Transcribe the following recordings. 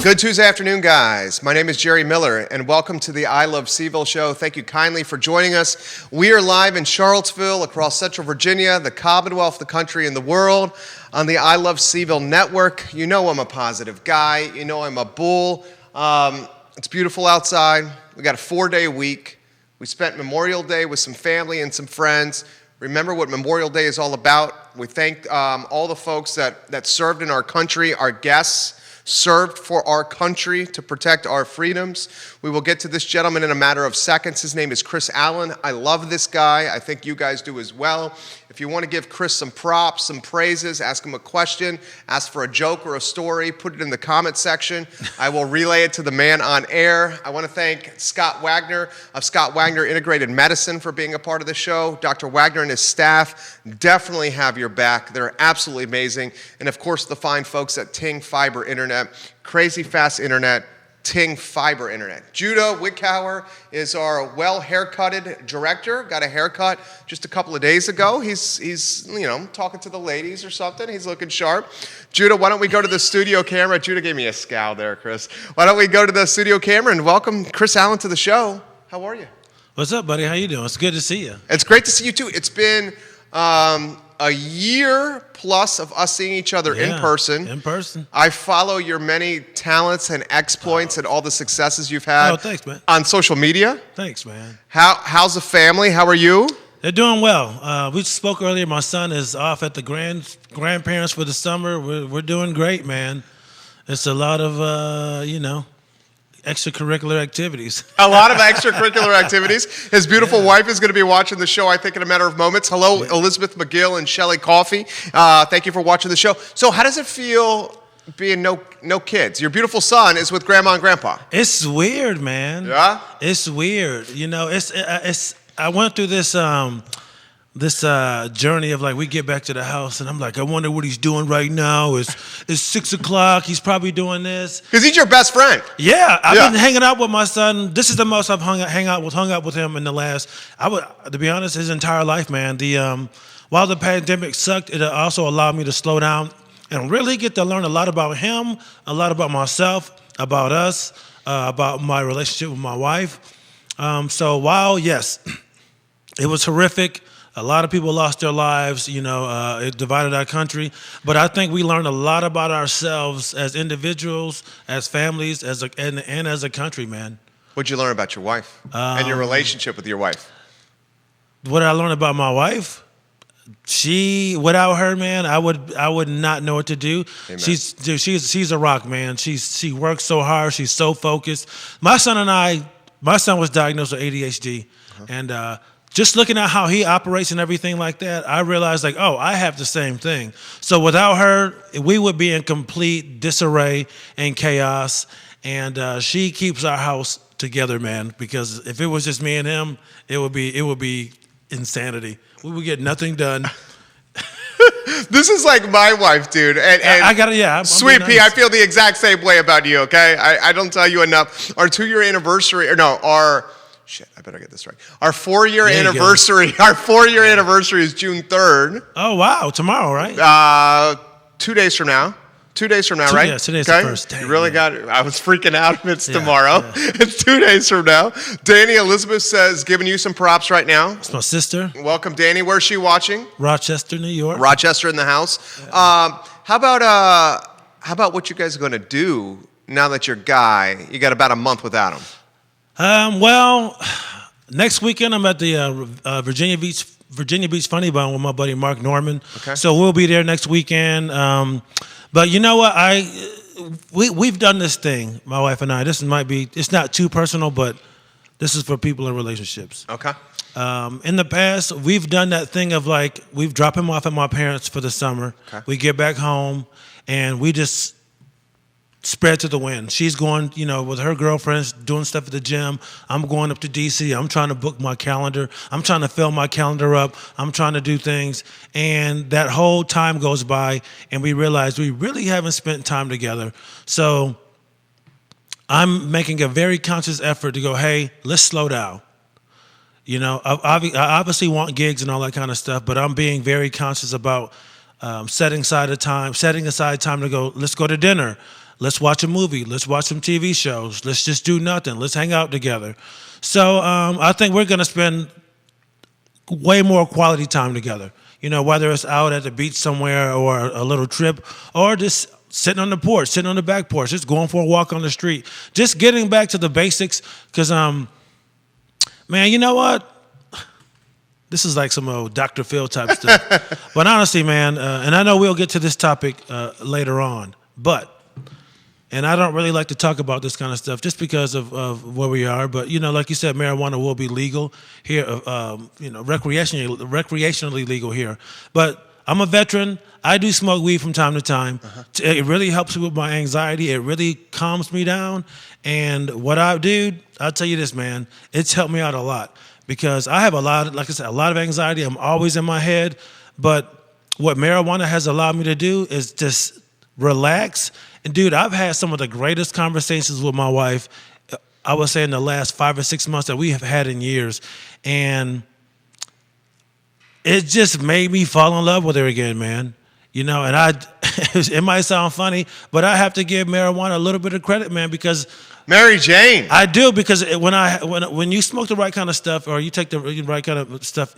Good Tuesday afternoon, guys. My name is Jerry Miller, and welcome to the I Love CVille Show. Thank you kindly for joining us. We are live in Charlottesville, across Central Virginia, the Commonwealth, the country, and the world, on the I Love CVille Network. You know I'm a positive guy. You know I'm a bull. It's beautiful outside. We got a 4-day week. We spent Memorial Day with some family and some friends. Remember what Memorial Day is all about. We thank all the folks that served in our country, our guests, served for our country to protect our freedoms. We will get to this gentleman in a matter of seconds. His name is Chris Allen. I love this guy. I think you guys do as well. If you want to give Chris some props, some praises, ask him a question, ask for a joke or a story, put it in the comment section. I will relay it to the man on air. I want to thank Scott Wagner of Scott Wagner Integrated Medicine for being a part of the show. Dr. Wagner and his staff definitely have your back. They're absolutely amazing. And of course, the fine folks at Ting Fiber Internet, crazy fast internet, Ting Fiber Internet. Judah Wickhauer is our well-haircutted director. Got a haircut just a couple of days ago. He's talking to the ladies or something. He's looking sharp. Judah, why don't we go to the studio camera? Judah gave me a scowl there, Chris. Why don't we go to the studio camera and welcome Chris Allen to the show. How are you? What's up, buddy? How you doing? It's good to see you. It's great to see you, too. It's been a year plus of us seeing each other in person. In person. I follow your many talents and exploits and all the successes you've had. Oh, thanks, man. On social media. Thanks, man. How's the family? How are you? They're doing well. We spoke earlier. My son is off at the grandparents for the summer. We're doing great, man. It's a lot of extracurricular activities. A lot of extracurricular activities. His beautiful wife is going to be watching the show, I think, in a matter of moments. Hello, Elizabeth McGill and Shelley Coffey. Thank you for watching the show. So how does it feel being no kids? Your beautiful son is with Grandma and Grandpa. It's weird, man. Yeah? It's weird. You know, it's. I went through this journey of like, we get back to the house and I'm like, I wonder what he's doing right now. It's 6 o'clock. He's probably doing this. Because he's your best friend. Yeah, I've been hanging out with my son. This is the most I've hung out with him in the last, to be honest, his entire life, man. While the pandemic sucked, it also allowed me to slow down and really get to learn a lot about him, a lot about myself, about us, about my relationship with my wife. So while, yes, it was horrific, a lot of people lost their lives, it divided our country. But I think we learned a lot about ourselves as individuals, as families, and as a country, man. What'd you learn about your wife and your relationship with your wife? What did I learn about my wife? Without her, man, I would not know what to do. Amen. She's a rock, man. She works so hard. She's so focused. My son was diagnosed with ADHD, and just looking at how he operates and everything like that, I realized I have the same thing. So without her, we would be in complete disarray and chaos. And she keeps our house together, man. Because if it was just me and him, it would be insanity. We would get nothing done. This is like my wife, dude. And I got it, yeah. Sweet Pea, I feel the exact same way about you, okay? I don't tell you enough. Our 2-year anniversary, I better get this right. Our 4-year anniversary, is June 3rd. Oh, wow, tomorrow, right? 2 days from now. 2 days from now, right? Yeah, today's the first. Dang, you really got it. I was freaking out if it's tomorrow. Yeah. It's 2 days from now. Danny Elizabeth says, giving you some props right now. It's my sister. Welcome, Danny. Where's she watching? Rochester, New York. Rochester in the house. Yeah. How about what you guys are going to do now that your guy, you got about a month without him? Well, next weekend I'm at the Virginia Beach Funny Bone with my buddy Mark Norman. Okay. So we'll be there next weekend. But you know what? We've done this thing, my wife and I. It's not too personal, but this is for people in relationships. Okay. In the past, we've done that thing of we've dropped him off at my parents for the summer. Okay. We get back home and we just spread to the wind. She's going, with her girlfriends, doing stuff at the gym. I'm going up to D.C. I'm trying to book my calendar. I'm trying to fill my calendar up. I'm trying to do things. And that whole time goes by, and we realize we really haven't spent time together. So I'm making a very conscious effort to go, hey, let's slow down. I obviously want gigs and all that kind of stuff, but I'm being very conscious about setting aside time to go, let's go to dinner. let's watch a movie. Let's watch some TV shows. Let's just do nothing. Let's hang out together. So I think we're going to spend way more quality time together. You know, whether it's out at the beach somewhere or a little trip or just sitting on the porch, sitting on the back porch, just going for a walk on the street. Just getting back to the basics because, man, you know what? This is like some old Dr. Phil type stuff. But honestly, man, and I know we'll get to this topic later on, and I don't really like to talk about this kind of stuff just because of where we are. But, you know, like you said, marijuana will be legal here, recreationally legal here. But I'm a veteran. I do smoke weed from time to time. It really helps me with my anxiety. It really calms me down. And what I do, I'll tell you this, man, it's helped me out a lot because I have a lot of anxiety. I'm always in my head. But what marijuana has allowed me to do is just relax. And dude, I've had some of the greatest conversations with my wife, I would say in the last 5 or 6 months that we have had in years. And it just made me fall in love with her again, man. You know, and it might sound funny, but I have to give marijuana a little bit of credit, man, because Mary Jane. I do, because when you smoke the right kind of stuff or you take the right kind of stuff,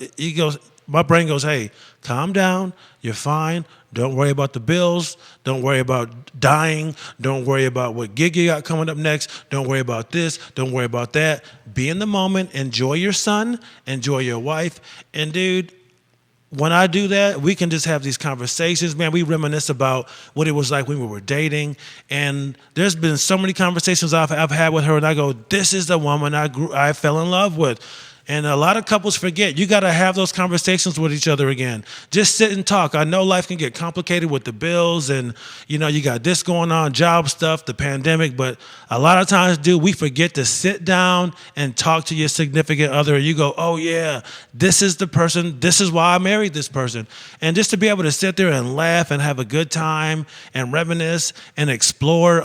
my brain goes, hey, calm down, you're fine. Don't worry about the bills. Don't worry about dying. Don't worry about what gig you got coming up next. Don't worry about this. Don't worry about that. Be in the moment. Enjoy your son. Enjoy your wife. And dude, when I do that, we can just have these conversations, man. We reminisce about what it was like when we were dating. And there's been so many conversations I've had with her, and I go, this is the woman I fell in love with. And a lot of couples forget. You got to have those conversations with each other again. Just sit and talk. I know life can get complicated with the bills and, you know, you got this going on, job stuff, the pandemic. But a lot of times, dude, we forget to sit down and talk to your significant other. You go, oh, yeah, this is the person. This is why I married this person. And just to be able to sit there and laugh and have a good time and reminisce and explore,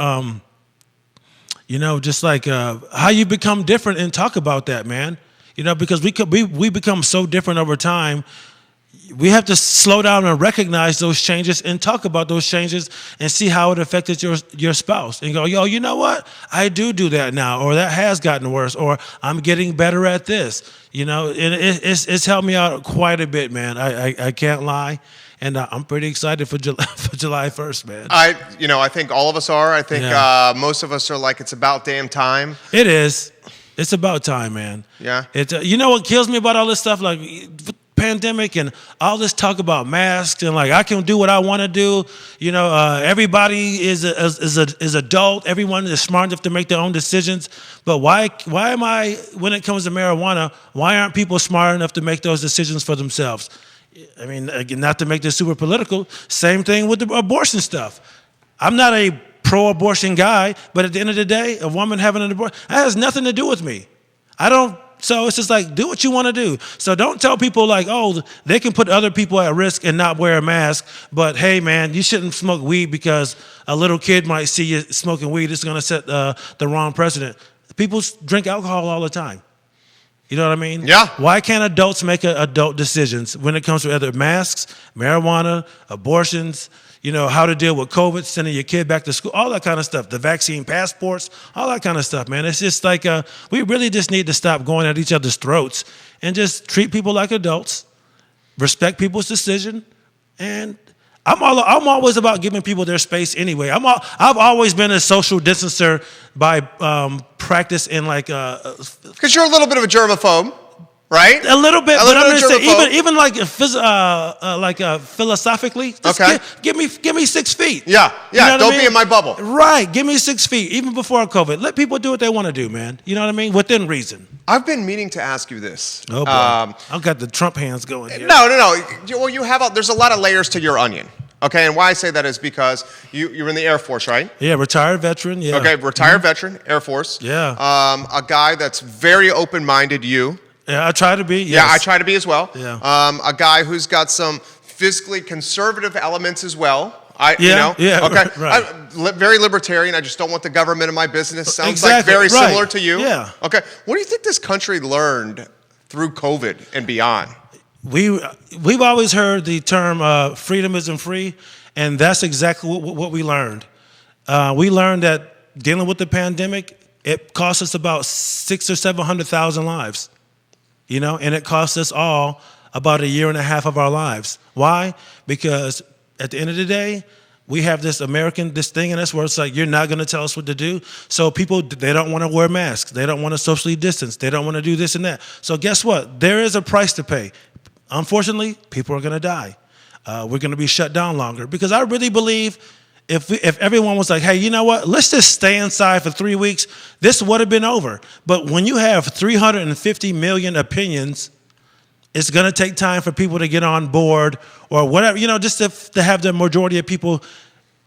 you know, just like how you become different and talk about that, man. You know, because we become so different over time. We have to slow down and recognize those changes and talk about those changes and see how it affected your spouse. And go, yo, you know what? I do that now, or that has gotten worse, or I'm getting better at this. You know, and it's helped me out quite a bit, man. I can't lie. And I'm pretty excited for July 1st, man. I think all of us are. I think most of us are like, it's about damn time. It is. It's about time, man. Yeah. You know what kills me about all this stuff, like pandemic and all this talk about masks and like I can do what I want to do. You know, everybody is adult. Everyone is smart enough to make their own decisions. But why am I, when it comes to marijuana, why aren't people smart enough to make those decisions for themselves? I mean, not to make this super political. Same thing with the abortion stuff. I'm not a pro-abortion guy, but at the end of the day, a woman having an abortion, that has nothing to do with me. So it's just like, do what you want to do. So don't tell people like, oh, they can put other people at risk and not wear a mask, but hey, man, you shouldn't smoke weed because a little kid might see you smoking weed. It's going to set the wrong precedent. People drink alcohol all the time. You know what I mean? Yeah. Why can't adults make adult decisions when it comes to either masks, marijuana, abortions, you know, how to deal with COVID, sending your kid back to school, all that kind of stuff, the vaccine passports, all that kind of stuff, man. It's just like we really just need to stop going at each other's throats and just treat people like adults, respect people's decision, and I'm always about giving people their space anyway. I've always been a social distancer by practice in like because you're a little bit of a germaphobe. Right? A little bit, but I'm just saying, even like philosophically, just give me 6 feet. Yeah, you know don't be in my bubble. Right, give me 6 feet, even before COVID. Let people do what they want to do, man. You know what I mean? Within reason. I've been meaning to ask you this. Oh boy, I've got the Trump hands going here. No. Well, there's a lot of layers to your onion. Okay, and why I say that is because you're in the Air Force, right? Yeah, retired veteran. Yeah. Okay, retired veteran, Air Force. Yeah. A guy that's very open-minded. Yeah, I try to be. Yes. Yeah, I try to be as well. Yeah. A guy who's got some fiscally conservative elements as well. Yeah. Okay. Right. Very libertarian. I just don't want the government in my business. Sounds exactly. like very right. similar to you. Yeah. Okay. What do you think this country learned through COVID and beyond? We've always heard the term freedom isn't free, and that's exactly what we learned. We learned that dealing with the pandemic, it cost us about 600,000 or 700,000 lives, and it cost us all about 1.5 years of our lives. Why? Because at the end of the day, we have this thing in us where it's like, you're not going to tell us what to do. So people, they don't want to wear masks. They don't want to socially distance. They don't want to do this and that. So guess what? There is a price to pay. Unfortunately, people are going to die. We're going to be shut down longer, because I really believe if everyone was like, hey, you know what? Let's just stay inside for 3 weeks, this would have been over. But when you have 350 million opinions, it's going to take time for people to get on board or whatever, just to have the majority of people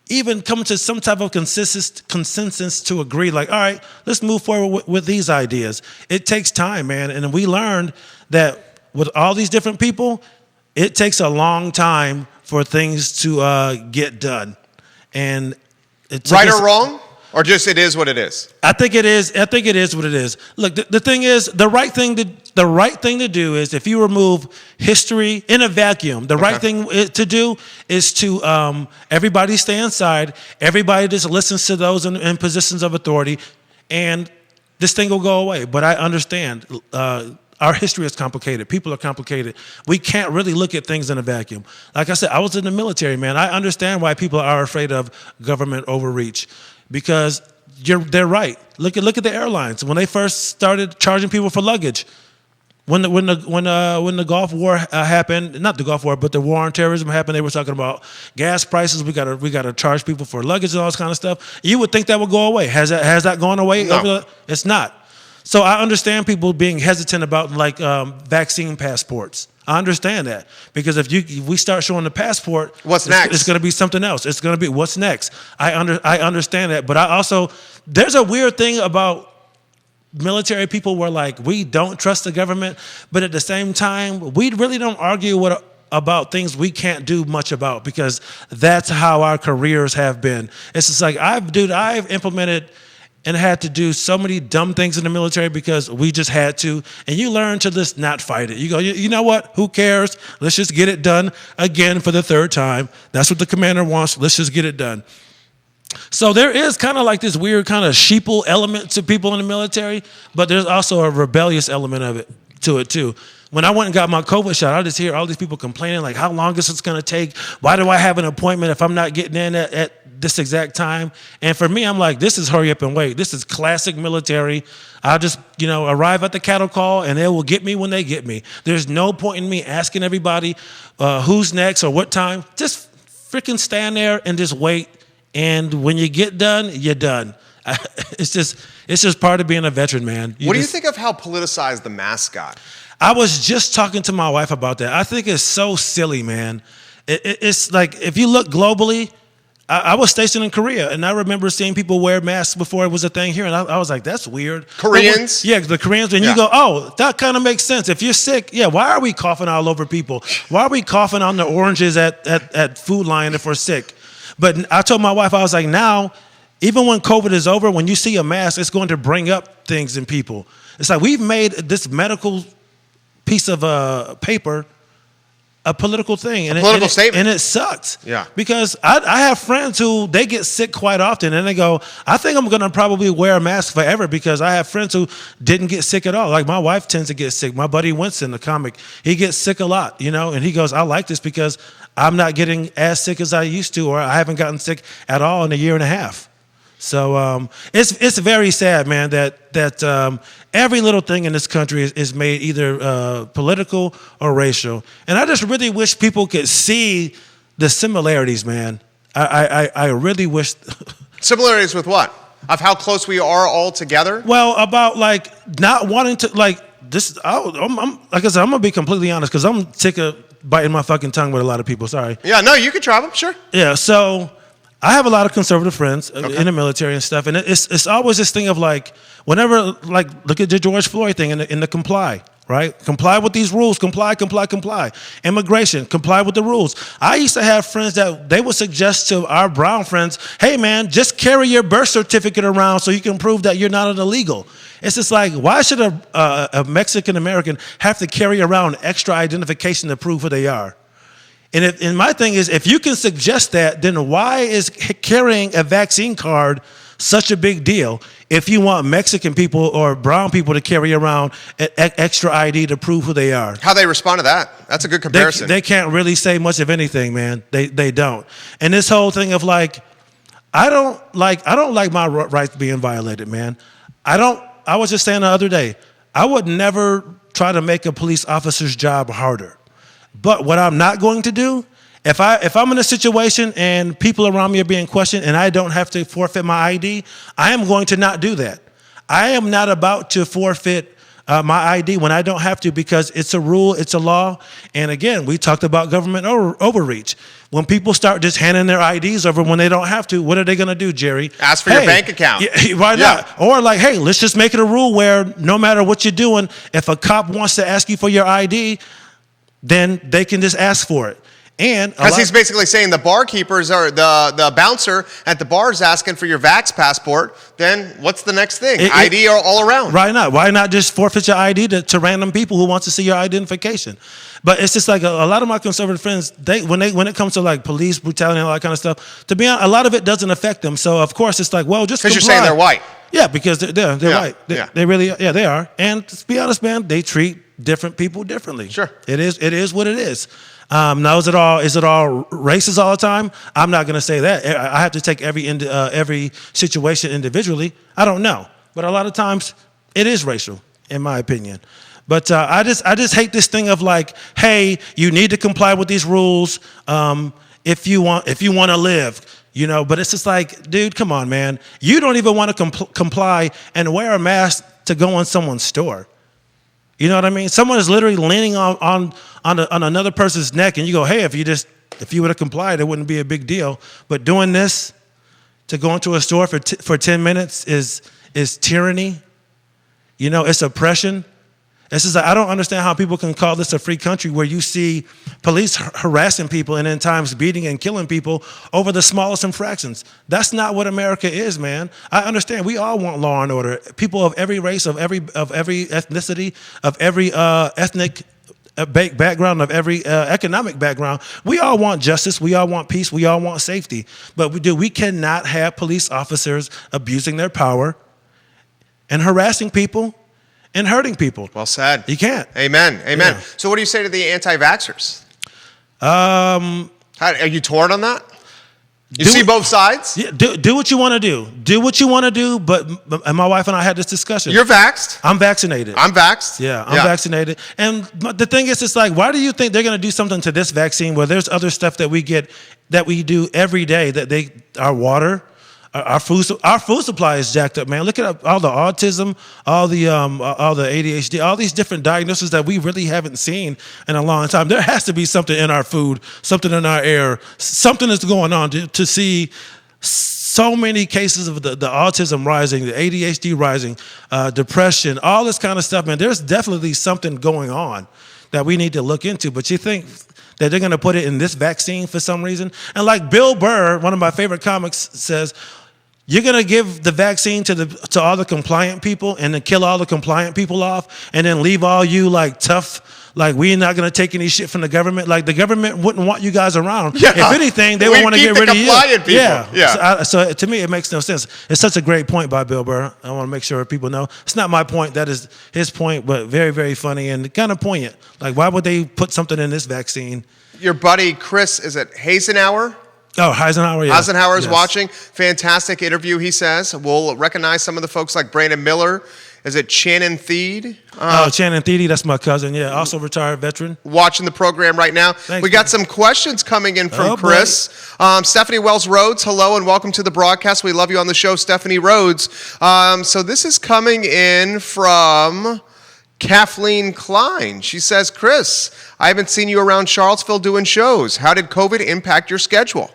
even come to some type of consensus to agree, like, all right, let's move forward with these ideas. It takes time, man. And we learned that with all these different people, it takes a long time for things to get done. And it's right or wrong, or just it is what it is? I think it is what it is. Look, the thing is, the right thing to do is, if you remove history in a vacuum, the right thing to do is to everybody stay inside. Everybody just listens to those in positions of authority, and this thing will go away. But I understand. Our history is complicated. People are complicated. We can't really look at things in a vacuum. Like I said, I was in the military, man. I understand why people are afraid of government overreach, because they're right. Look at the airlines when they first started charging people for luggage. When the Gulf War happened, not the Gulf War, but the war on terrorism happened, they were talking about gas prices. We gotta charge people for luggage and all this kind of stuff. You would think that would go away. Has that gone away? No. It's not. So I understand people being hesitant about vaccine passports. I understand that, because if we start showing the passport, what's next? It's going to be something else. It's going to be what's next. I understand that, but there's a weird thing about military people where, like, we don't trust the government, but at the same time, we really don't argue about things we can't do much about, because that's how our careers have been. It's just like, I've implemented and had to do so many dumb things in the military because we just had to. And you learn to just not fight it. You go, you know what? Who cares? Let's just get it done again for the third time. That's what the commander wants. Let's just get it done. So there is kind of like this weird kind of sheeple element to people in the military, but there's also a rebellious element to it too. When I went and got my COVID shot, I just hear all these people complaining, like, how long is this going to take? Why do I have an appointment if I'm not getting in at this exact time? And for me, I'm like, this is hurry up and wait. This is classic military. I'll just, arrive at the cattle call, and they will get me when they get me. There's no point in me asking everybody who's next or what time. Just freaking stand there and just wait. And when you get done, you're done. It's just part of being a veteran, man. What do you think of how politicized the mask got? I was just talking to my wife about that. I think it's so silly, man. It's like, if you look globally, I was stationed in Korea, and I remember seeing people wear masks before it was a thing here, and I was like, that's weird. Koreans? Yeah, the Koreans. And you go, oh, that kind of makes sense. If you're sick, why are we coughing all over people? Why are we coughing on the oranges at Food Lion if we're sick? But I told my wife, I was like, now, even when COVID is over, when you see a mask, it's going to bring up things in people. It's like, we've made this medical piece of paper a political thing, and political statement, and it sucks. Yeah, because I have friends who they get sick quite often, and they go, I think I'm gonna probably wear a mask forever, because I have friends who didn't get sick at all. Like, my wife tends to get sick. My buddy Winston, the comic, he gets sick a lot, and he goes, I like this because I'm not getting as sick as I used to, or I haven't gotten sick at all in 1.5 years. So it's very sad, man, that every little thing in this country is made either political or racial. And I just really wish people could see the similarities, man. I really wish. Similarities with what? Of how close we are all together? Well, about like not wanting to like this. Like I said, I'm gonna be completely honest, because I'm sick of biting my fucking tongue with a lot of people. Sorry. Yeah, no, you can try them, sure. Yeah, so I have a lot of conservative friends in the military and stuff, and it's always this thing of like, whenever, like, look at the George Floyd thing in the comply, right? Comply with these rules, comply. Immigration, comply with the rules. I used to have friends that they would suggest to our brown friends, hey man, just carry your birth certificate around so you can prove that you're not an illegal. It's just like, why should a Mexican American have to carry around extra identification to prove who they are? And my thing is, if you can suggest that, then why is carrying a vaccine card such a big deal if you want Mexican people or brown people to carry around an extra ID to prove who they are? How they respond to that? That's a good comparison. They can't really say much of anything, man. They don't. And this whole thing of like, I don't like my rights being violated, man. I was just saying the other day, I would never try to make a police officer's job harder. But what I'm not going to do, if I'm in a situation and people around me are being questioned and I don't have to forfeit my ID, I am going to not do that. I am not about to forfeit my ID when I don't have to, because it's a rule, it's a law. And again, we talked about government overreach. When people start just handing their IDs over when they don't have to, what are they going to do, Jerry? Ask for your bank account. Why not? Or like, hey, let's just make it a rule where no matter what you're doing, if a cop wants to ask you for your ID, then they can just ask for it. And because he's basically saying the barkeepers or the bouncer at the bar is asking for your vax passport, then what's the next thing? ID all around. Why not just forfeit your ID to random people who want to see your identification? But it's just like a lot of my conservative friends, when it comes to like police brutality and all that kind of stuff, to be honest, a lot of it doesn't affect them. So of course it's like, well, just because you're saying they're white. Yeah, because they're white. They really, they are. And to be honest, man, they treat different people differently. Sure. It is what it is. Now, is it all racist all the time? I'm not going to say that. I have to take every situation individually. I don't know, but a lot of times it is racial, in my opinion. But I just hate this thing of like, hey, you need to comply with these rules if you want to live. You know, but it's just like, dude, come on, man. You don't even want to comply and wear a mask to go in someone's store. You know what I mean? Someone is literally leaning on another person's neck, and you go, hey, if you would have complied, it wouldn't be a big deal. But doing this to go into a store for 10 minutes is tyranny. You know, it's oppression. It's just like, I don't understand how people can call this a free country where you see police harassing people and in times beating and killing people over the smallest infractions. That's not what America is, man. I understand we all want law and order. People of every race, of every ethnicity, of every ethnic background, of every economic background. We all want justice. We all want peace. We all want safety. But we cannot have police officers abusing their power and harassing people and hurting people. Well said. You can't. Amen. Yeah. So what do you say to the anti-vaxxers? Are you torn on that? You see both sides? Yeah, do what you want to do. Do what you want to do, but my wife and I had this discussion. You're vaxxed? I'm vaccinated. I'm vaxxed? Yeah, I'm vaccinated. And the thing is, it's like, why do you think they're going to do something to this vaccine where there's other stuff that we get, that we do every day, our water, our food supply is jacked up, man. Look at all the autism, all the ADHD, all these different diagnoses that we really haven't seen in a long time. There has to be something in our food, something in our air, something that's going on to see so many cases of the autism rising, the ADHD rising, depression, all this kind of stuff, man. There's definitely something going on that we need to look into. But you think that they're going to put it in this vaccine for some reason? And like Bill Burr, one of my favorite comics, says, you're going to give the vaccine to all the compliant people and then kill all the compliant people off and then leave all you like tough, like we're not going to take any shit from the government. Like the government wouldn't want you guys around. Yeah. If anything, they would want to get rid of you. People. Yeah. So to me, it makes no sense. It's such a great point by Bill Burr. I want to make sure people know. It's not my point. That is his point, but very, very funny and kind of poignant. Like, why would they put something in this vaccine? Your buddy Chris, is it Hasenauer? Oh, Eisenhower, yeah. Eisenhower is watching. Fantastic interview, he says. We'll recognize some of the folks like Brandon Miller. Is it Channing Thiede? Channing Thiede, that's my cousin, yeah. Also retired veteran. Watching the program right now. Thanks, we got some questions coming in from Chris. Stephanie Wells Rhodes, hello and welcome to the broadcast. We love you on the show, Stephanie Rhodes. So this is coming in from Kathleen Klein. She says, Chris, I haven't seen you around Charlottesville doing shows. How did COVID impact your schedule?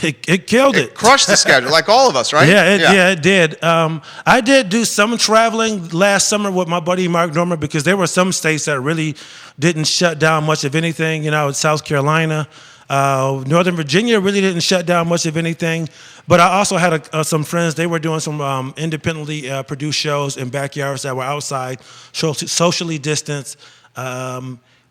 It killed it. It crushed the schedule, like all of us, right? Yeah, it did. I did do some traveling last summer with my buddy Mark Norman because there were some states that really didn't shut down much of anything. You know, South Carolina, Northern Virginia really didn't shut down much of anything. But I also had some friends. They were doing some independently produced shows in backyards that were outside, socially distanced.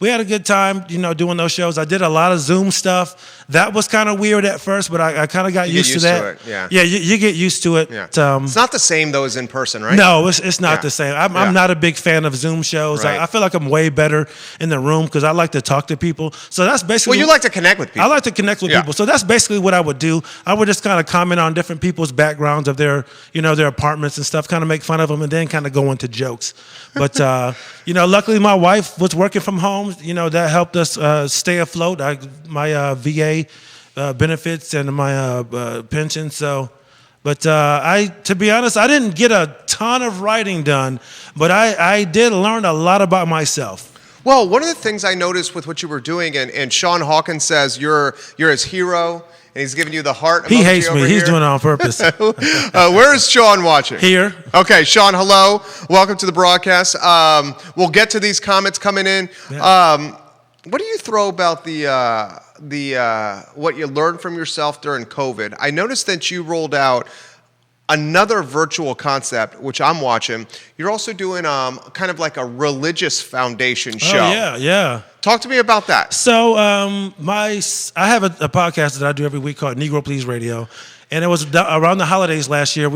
we had a good time, doing those shows. I did a lot of Zoom stuff. That was kind of weird at first, but I kind of got used to that. Yeah, you get used to it. Yeah. It's not the same though as in person, right? No, it's not the same. I'm not a big fan of Zoom shows. Right. I feel like I'm way better in the room because I like to talk to people. So that's basically. Well, you like to connect with people. I like to connect with people. So that's basically what I would do. I would just kind of comment on different people's backgrounds of their, their apartments and stuff, kind of make fun of them, and then kind of go into jokes. But luckily my wife was working from home. That helped us stay afloat. My VA benefits and my pension. So. But to be honest, I didn't get a ton of writing done, but I did learn a lot about myself. Well, one of the things I noticed with what you were doing, and Sean Hawkins says you're his hero, and he's giving you the heart emoji. He hates me. Over He's here. doing it on purpose. Where is Sean watching? Here. Okay, Sean, hello. Welcome to the broadcast. We'll get to these comments coming in. Yeah. What do you throw about the what you learned from yourself during COVID? I noticed that you rolled out another virtual concept, which I'm watching. You're also doing kind of like a religious foundation show. Oh, yeah. Talk to me about that. So I have a podcast that I do every week called Negro Please Radio, and it was around the holidays last year.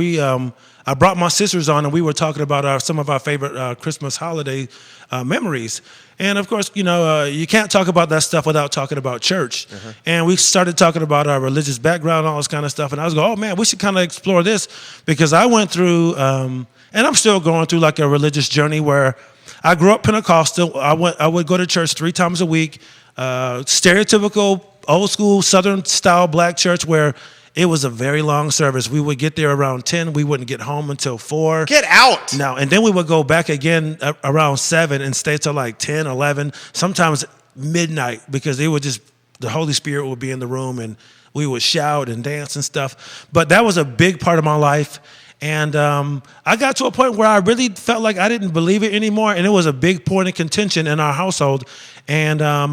I brought my sisters on, and we were talking about some of our favorite Christmas holiday memories. And of course, you can't talk about that stuff without talking about church. Uh-huh. And we started talking about our religious background and all this kind of stuff. And I was going, oh man, we should kind of explore this, because I went through, and I'm still going through like a religious journey where I grew up Pentecostal. I would go to church 3 times a week, stereotypical old school Southern style black church where it was a very long service. We would get there around 10. We wouldn't get home until 4. Get out. No, and then we would go back again around 7 and stay till like 10, 11, sometimes midnight, because it would just, the Holy Spirit would be in the room and we would shout and dance and stuff. But that was a big part of my life. And I got to a point where I really felt like I didn't believe it anymore. And it was a big point of contention in our household. And my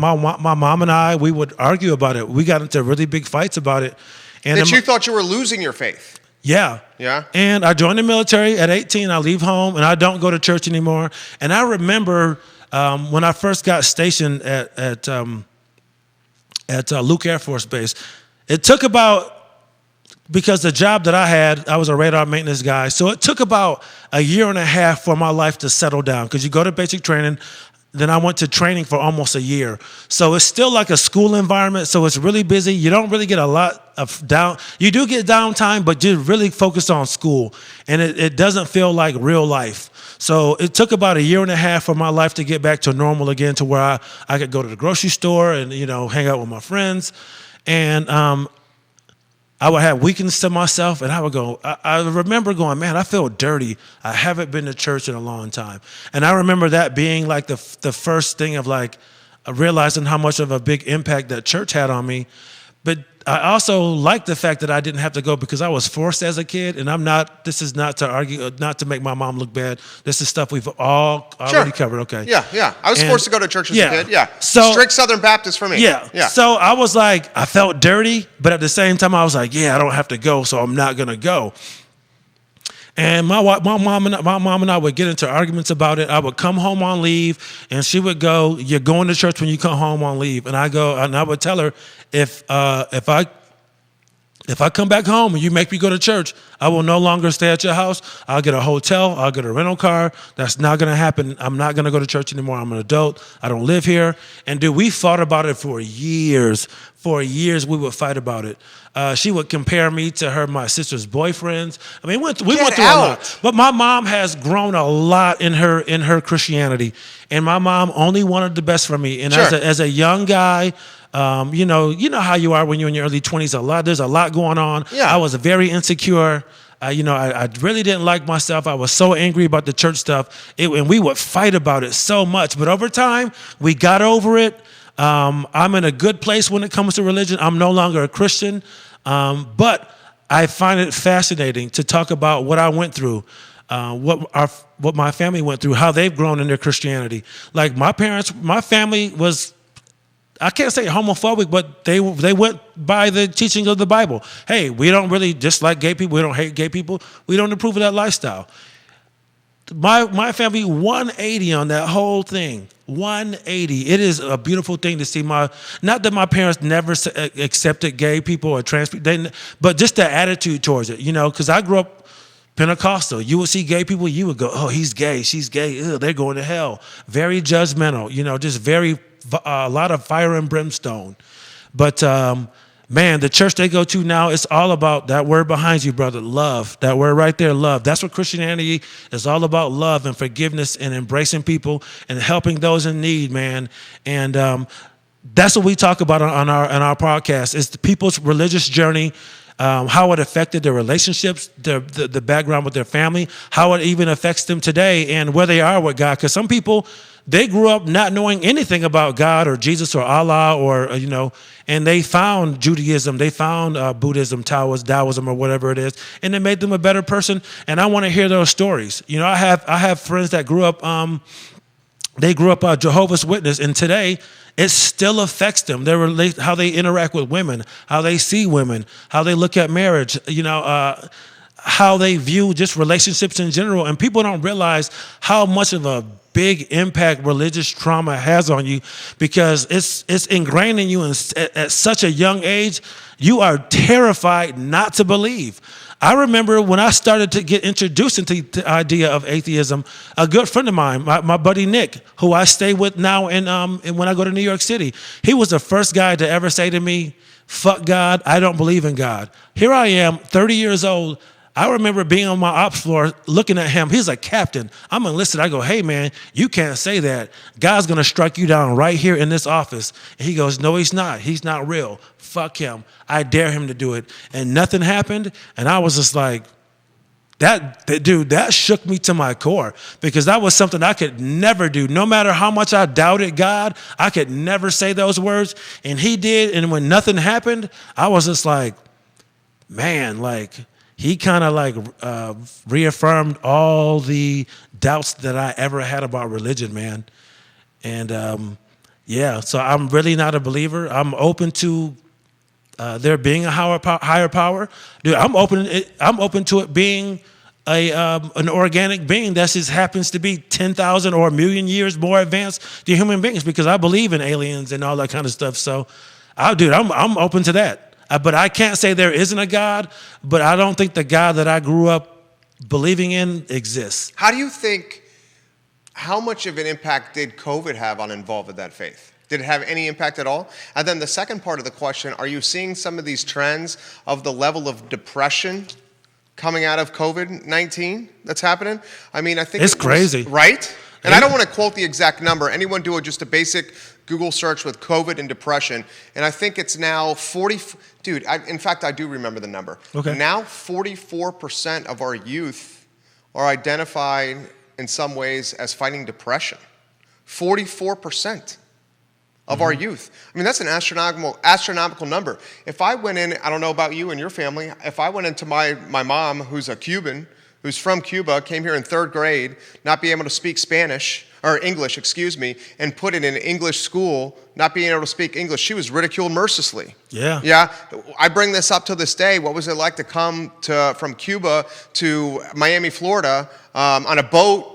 mom and I, we would argue about it. We got into really big fights about it. And that you thought you were losing your faith. Yeah. Yeah. And I joined the military at 18. I leave home and I don't go to church anymore. And I remember when I first got stationed at Luke Air Force Base, it took because the job that I had, I was a radar maintenance guy. So it took about a year and a half for my life to settle down, because you go to basic training. Then I went to training for almost a year. So it's still like a school environment. So it's really busy. You don't really get a lot of you do get downtime, but you're really focused on school. And it doesn't feel like real life. So it took about a year and a half for my life to get back to normal again, to where I could go to the grocery store and, hang out with my friends. And I would have weekends to myself, and I would go, I remember going, man, I feel dirty. I haven't been to church in a long time. And I remember that being like the first thing of like realizing how much of a big impact that church had on me. But I also like the fact that I didn't have to go, because I was forced as a kid, and this is not to argue, not to make my mom look bad. This is stuff we've all already covered, okay? Yeah. I was forced to go to church as a kid, yeah. So, strict Southern Baptist for me. Yeah. So I was like, I felt dirty, but at the same time, I was like, I don't have to go, so I'm not going to go. And my mom and I would get into arguments about it. I would come home on leave, and she would go, "You're going to church when you come home on leave." And I would tell her, if I come back home and you make me go to church, I will no longer stay at your house. I'll get a hotel. I'll get a rental car. That's not going to happen. I'm not going to go to church anymore. I'm an adult. I don't live here. And dude, we fought about it for years. For years, we would fight about it. She would compare me to my sister's boyfriends. I mean, we went through a lot. But my mom has grown a lot in her Christianity, and my mom only wanted the best for me. And as a young guy, you know how you are when you're in your early 20s. There's a lot going on. Yeah. I was very insecure. I really didn't like myself. I was so angry about the church stuff, and we would fight about it so much. But over time, we got over it. I'm in a good place when it comes to religion. I'm no longer a Christian, but I find it fascinating to talk about what I went through, what my family went through, how they've grown in their Christianity. Like my family was, I can't say homophobic, but they went by the teaching of the Bible. Hey, we don't really dislike gay people. We don't hate gay people. We don't approve of that lifestyle. My family 180 on that whole thing. 180. It is a beautiful thing to see. Not that my parents never accepted gay people or trans people, but just the attitude towards it. Because I grew up Pentecostal. You would see gay people, you would go, oh, he's gay, she's gay, ew, they're going to hell. Very judgmental. Just very a lot of fire and brimstone. But man, the church they go to now, it's all about that word behind you, brother, love. That word right there, love. That's what Christianity is all about, love and forgiveness and embracing people and helping those in need, man. And that's what we talk about on our podcast. It's the people's religious journey, how it affected their relationships, the background with their family, how it even affects them today and where they are with God. Because some people, they grew up not knowing anything about God or Jesus or Allah or, and they found Judaism, they found Buddhism, Taoism or whatever it is, and it made them a better person. And I want to hear those stories. I have friends that grew up, they grew up Jehovah's Witness, and today it still affects them. How they interact with women, how they see women, how they look at marriage, how they view just relationships in general. And people don't realize how much of a big impact religious trauma has on you, because it's ingrained in you at such a young age. You are terrified not to believe. I remember when I started to get introduced into the idea of atheism, a good friend of mine, my buddy Nick, who I stay with now and when I go to New York City, he was the first guy to ever say to me, fuck God, I don't believe in God. Here I am, 30 years old. I remember being on my ops floor looking at him. He's a captain. I'm enlisted. I go, hey, man, you can't say that. God's going to strike you down right here in this office. And he goes, no, he's not. He's not real. Fuck him. I dare him to do it. And nothing happened. And I was just like, that shook me to my core, because that was something I could never do. No matter how much I doubted God, I could never say those words. And he did. And when nothing happened, I was just like, man, he kind of reaffirmed all the doubts that I ever had about religion, man. And so I'm really not a believer. I'm open to there being a higher power. Dude, I'm open to it being an organic being that just happens to be 10,000 or a million years more advanced than human beings, because I believe in aliens and all that kind of stuff. So, I'm open to that. But I can't say there isn't a God, but I don't think the God that I grew up believing in exists. How much of an impact did COVID have on involving that faith? Did it have any impact at all? And then the second part of the question, are you seeing some of these trends of the level of depression coming out of COVID-19 that's happening? I mean, I think it's crazy. Right? And I don't want to quote the exact number. Anyone do just a basic Google search with COVID and depression, and I think it's now 40. Dude, in fact, I do remember the number. Okay. Now 44% of our youth are identified in some ways as fighting depression. 44% of our youth. I mean, that's an astronomical number. If I went in, I don't know about you and your family, if I went into my mom, who's a Cuban, who's from Cuba, came here in 3rd grade, not being able to speak Spanish, or English, and put it in English school, not being able to speak English, she was ridiculed mercilessly. Yeah. Yeah. I bring this up to this day. What was it like to come from Cuba to Miami, Florida, on a boat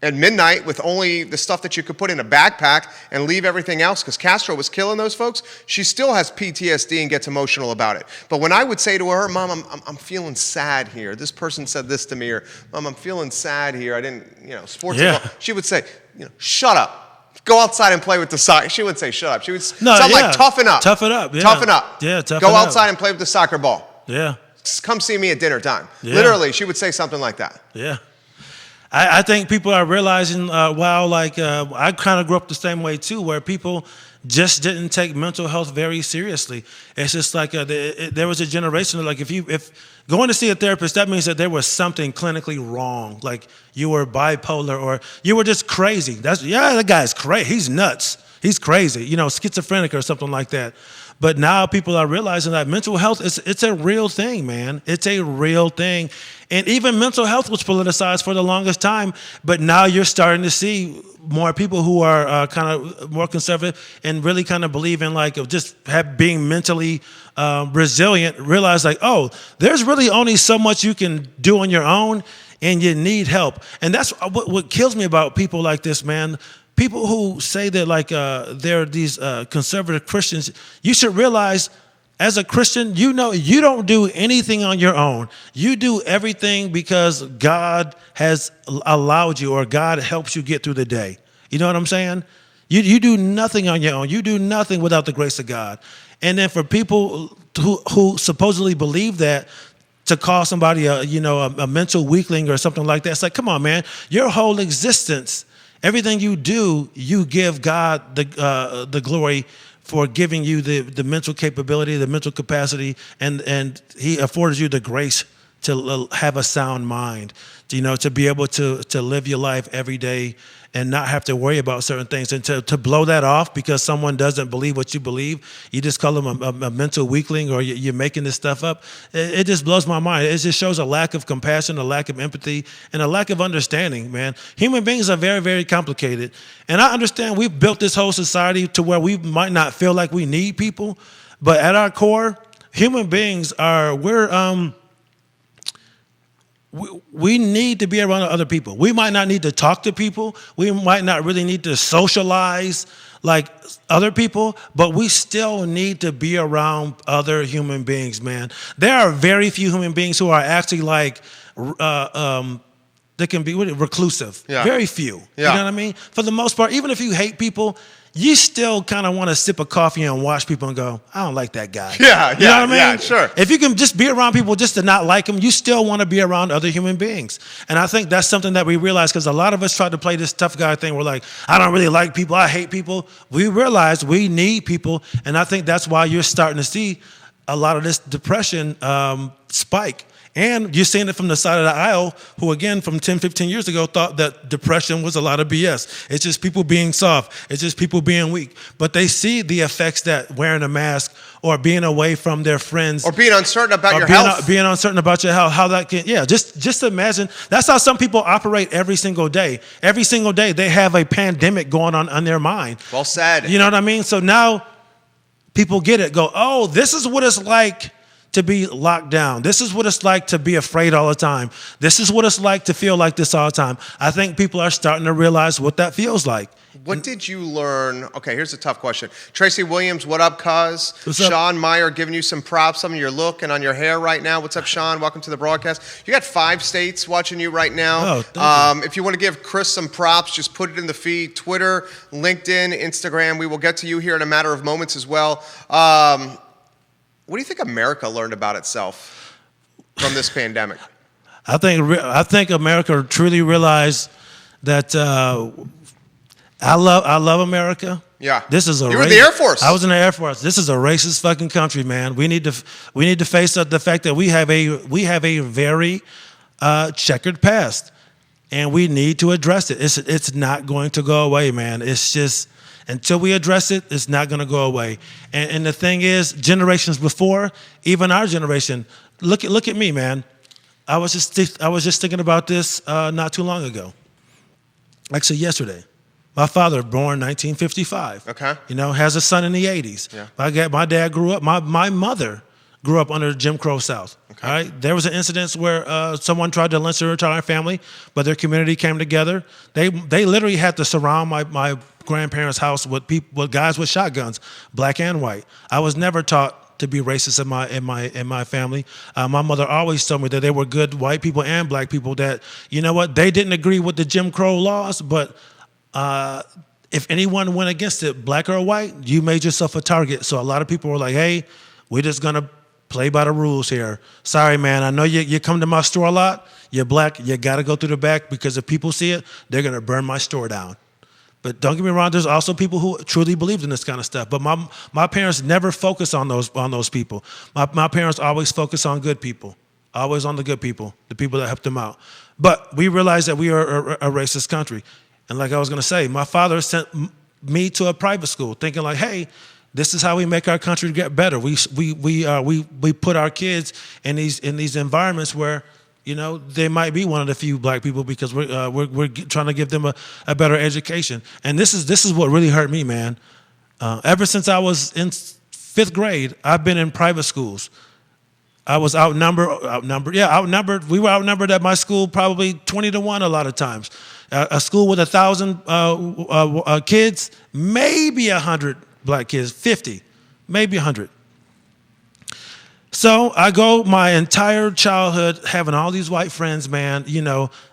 at midnight with only the stuff that you could put in a backpack and leave everything else, because Castro was killing those folks? She still has PTSD and gets emotional about it. But when I would say to her, Mom, I'm feeling sad here. This person said this to me, or Mom, I'm feeling sad here. I didn't, sports. Yeah. She would say, shut up. Go outside and play with the soccer. She wouldn't say shut up. She would like toughen up. Toughen up. Yeah. Toughen up. Yeah, toughen Go up. outside and play with the soccer ball. Yeah. Come see me at dinner time. Yeah. Literally, she would say something like that. Yeah. I think people are realizing, I kind of grew up the same way too, where people just didn't take mental health very seriously. It's just like there was a generation of if going to see a therapist, that means that there was something clinically wrong, like you were bipolar or you were just crazy. That guy's crazy. He's nuts. He's crazy. Schizophrenic or something like that. But now people are realizing that mental health it's a real thing, man. It's a real thing. And even mental health was politicized for the longest time, but now you're starting to see more people who are kind of more conservative and really kind of believe in being mentally resilient, realize there's really only so much you can do on your own. and you need help. And that's what kills me about people like this, man. People who say that like they're these conservative Christians, you should realize as a Christian, you know, you don't do anything on your own. You do everything because God has allowed you, or God helps you get through the day. You know what I'm saying? You do nothing on your own. You do nothing without the grace of God. And then for people who supposedly believe that, to call somebody a mental weakling or something like that, it's like, come on, man. Your whole existence, everything you do, you give God the glory for giving you the mental capability, the mental capacity, and he afforded you the grace to have a sound mind, to be able to live your life every day and not have to worry about certain things. And to blow that off because someone doesn't believe what you believe, you just call them a mental weakling, or you're making this stuff up. It just blows my mind. It just shows a lack of compassion, a lack of empathy, and a lack of understanding, man. Human beings are very, very complicated. And I understand we've built this whole society to where we might not feel like we need people, but at our core, human beings we need to be around other people. We might not need to talk to people. We might not really need to socialize like other people, but we still need to be around other human beings, man. There are very few human beings who are actually like, they can be reclusive. Yeah. Very few. Yeah. You know what I mean? For the most part, even if you hate people, you still kind of want to sip a coffee and watch people and go, I don't like that guy. Yeah, you know what I mean? Yeah, sure. If you can just be around people just to not like them, you still want to be around other human beings. And I think that's something that we realize, because a lot of us try to play this tough guy thing. We're like, I don't really like people. I hate people. We realize we need people. And I think that's why you're starting to see a lot of this depression spike. And you're seeing it from the side of the aisle who, again, from 10, 15 years ago, thought that depression was a lot of BS. It's just people being soft. It's just people being weak. But they see the effects that wearing a mask or being away from their friends. Or being uncertain about your health. Being uncertain about your health, how that can, just imagine. That's how some people operate every single day. Every single day they have a pandemic going on their mind. Well said. You know what I mean? So now people get it, go, oh, this is what it's like to be locked down. This is what it's like to be afraid all the time. This is what it's like to feel like this all the time. I think people are starting to realize what that feels like. What did you learn? Okay, here's a tough question. Tracy Williams, what up, cuz? What's up? Sean Meyer giving you some props on your look and on your hair right now. What's up, Sean? Welcome to the broadcast. You got 5 states watching you right now. Oh, thank you. If you want to give Chris some props, just put it in the feed. Twitter, LinkedIn, Instagram. We will get to you here in a matter of moments as well. What do you think America learned about itself from this pandemic? I think America truly realized that I love America. Yeah. This is you were in the Air Force. I was in the Air Force. This is a racist fucking country, man. We need to face up the fact that we have a very checkered past, and we need to address it. It's not going to go away, man. It's just, until we address it, it's not going to go away. And the thing is, generations before, even our generation, look at me, man. I was just thinking about this not too long ago. Actually, yesterday. My father, born 1955. Okay. Has a son in the 80s. Yeah. My dad grew up. My mother grew up under Jim Crow South. Okay. All right. There was an incident where someone tried to lynch their entire family, but their community came together. They literally had to surround my grandparents' house with guys with shotguns, black and white. I was never taught to be racist in my family. My mother always told me that they were good white people and black people. That, you know what, they didn't agree with the Jim Crow laws, but if anyone went against it, black or white, you made yourself a target. So a lot of people were like, hey, we're just gonna play by the rules here. Sorry, man, I know you come to my store a lot. You're black, you gotta go through the back, because if people see it, they're gonna burn my store down. But don't get me wrong, there's also people who truly believed in this kind of stuff. But my parents never focused on those people. My parents always focused on good people, always on the good people, the people that helped them out. But we realized that we are a racist country. And like I was going to say, my father sent me to a private school thinking like, hey, this is how we make our country get better. We put our kids in these environments where, they might be one of the few black people, because we're trying to give them a better education. And this is what really hurt me, man. Ever since I was in 5th grade, I've been in private schools. I was outnumbered. We were outnumbered at my school probably 20-1 a lot of times. A school with 1,000 kids, maybe 100 black kids, 50, maybe 100. So I go my entire childhood having all these white friends, man,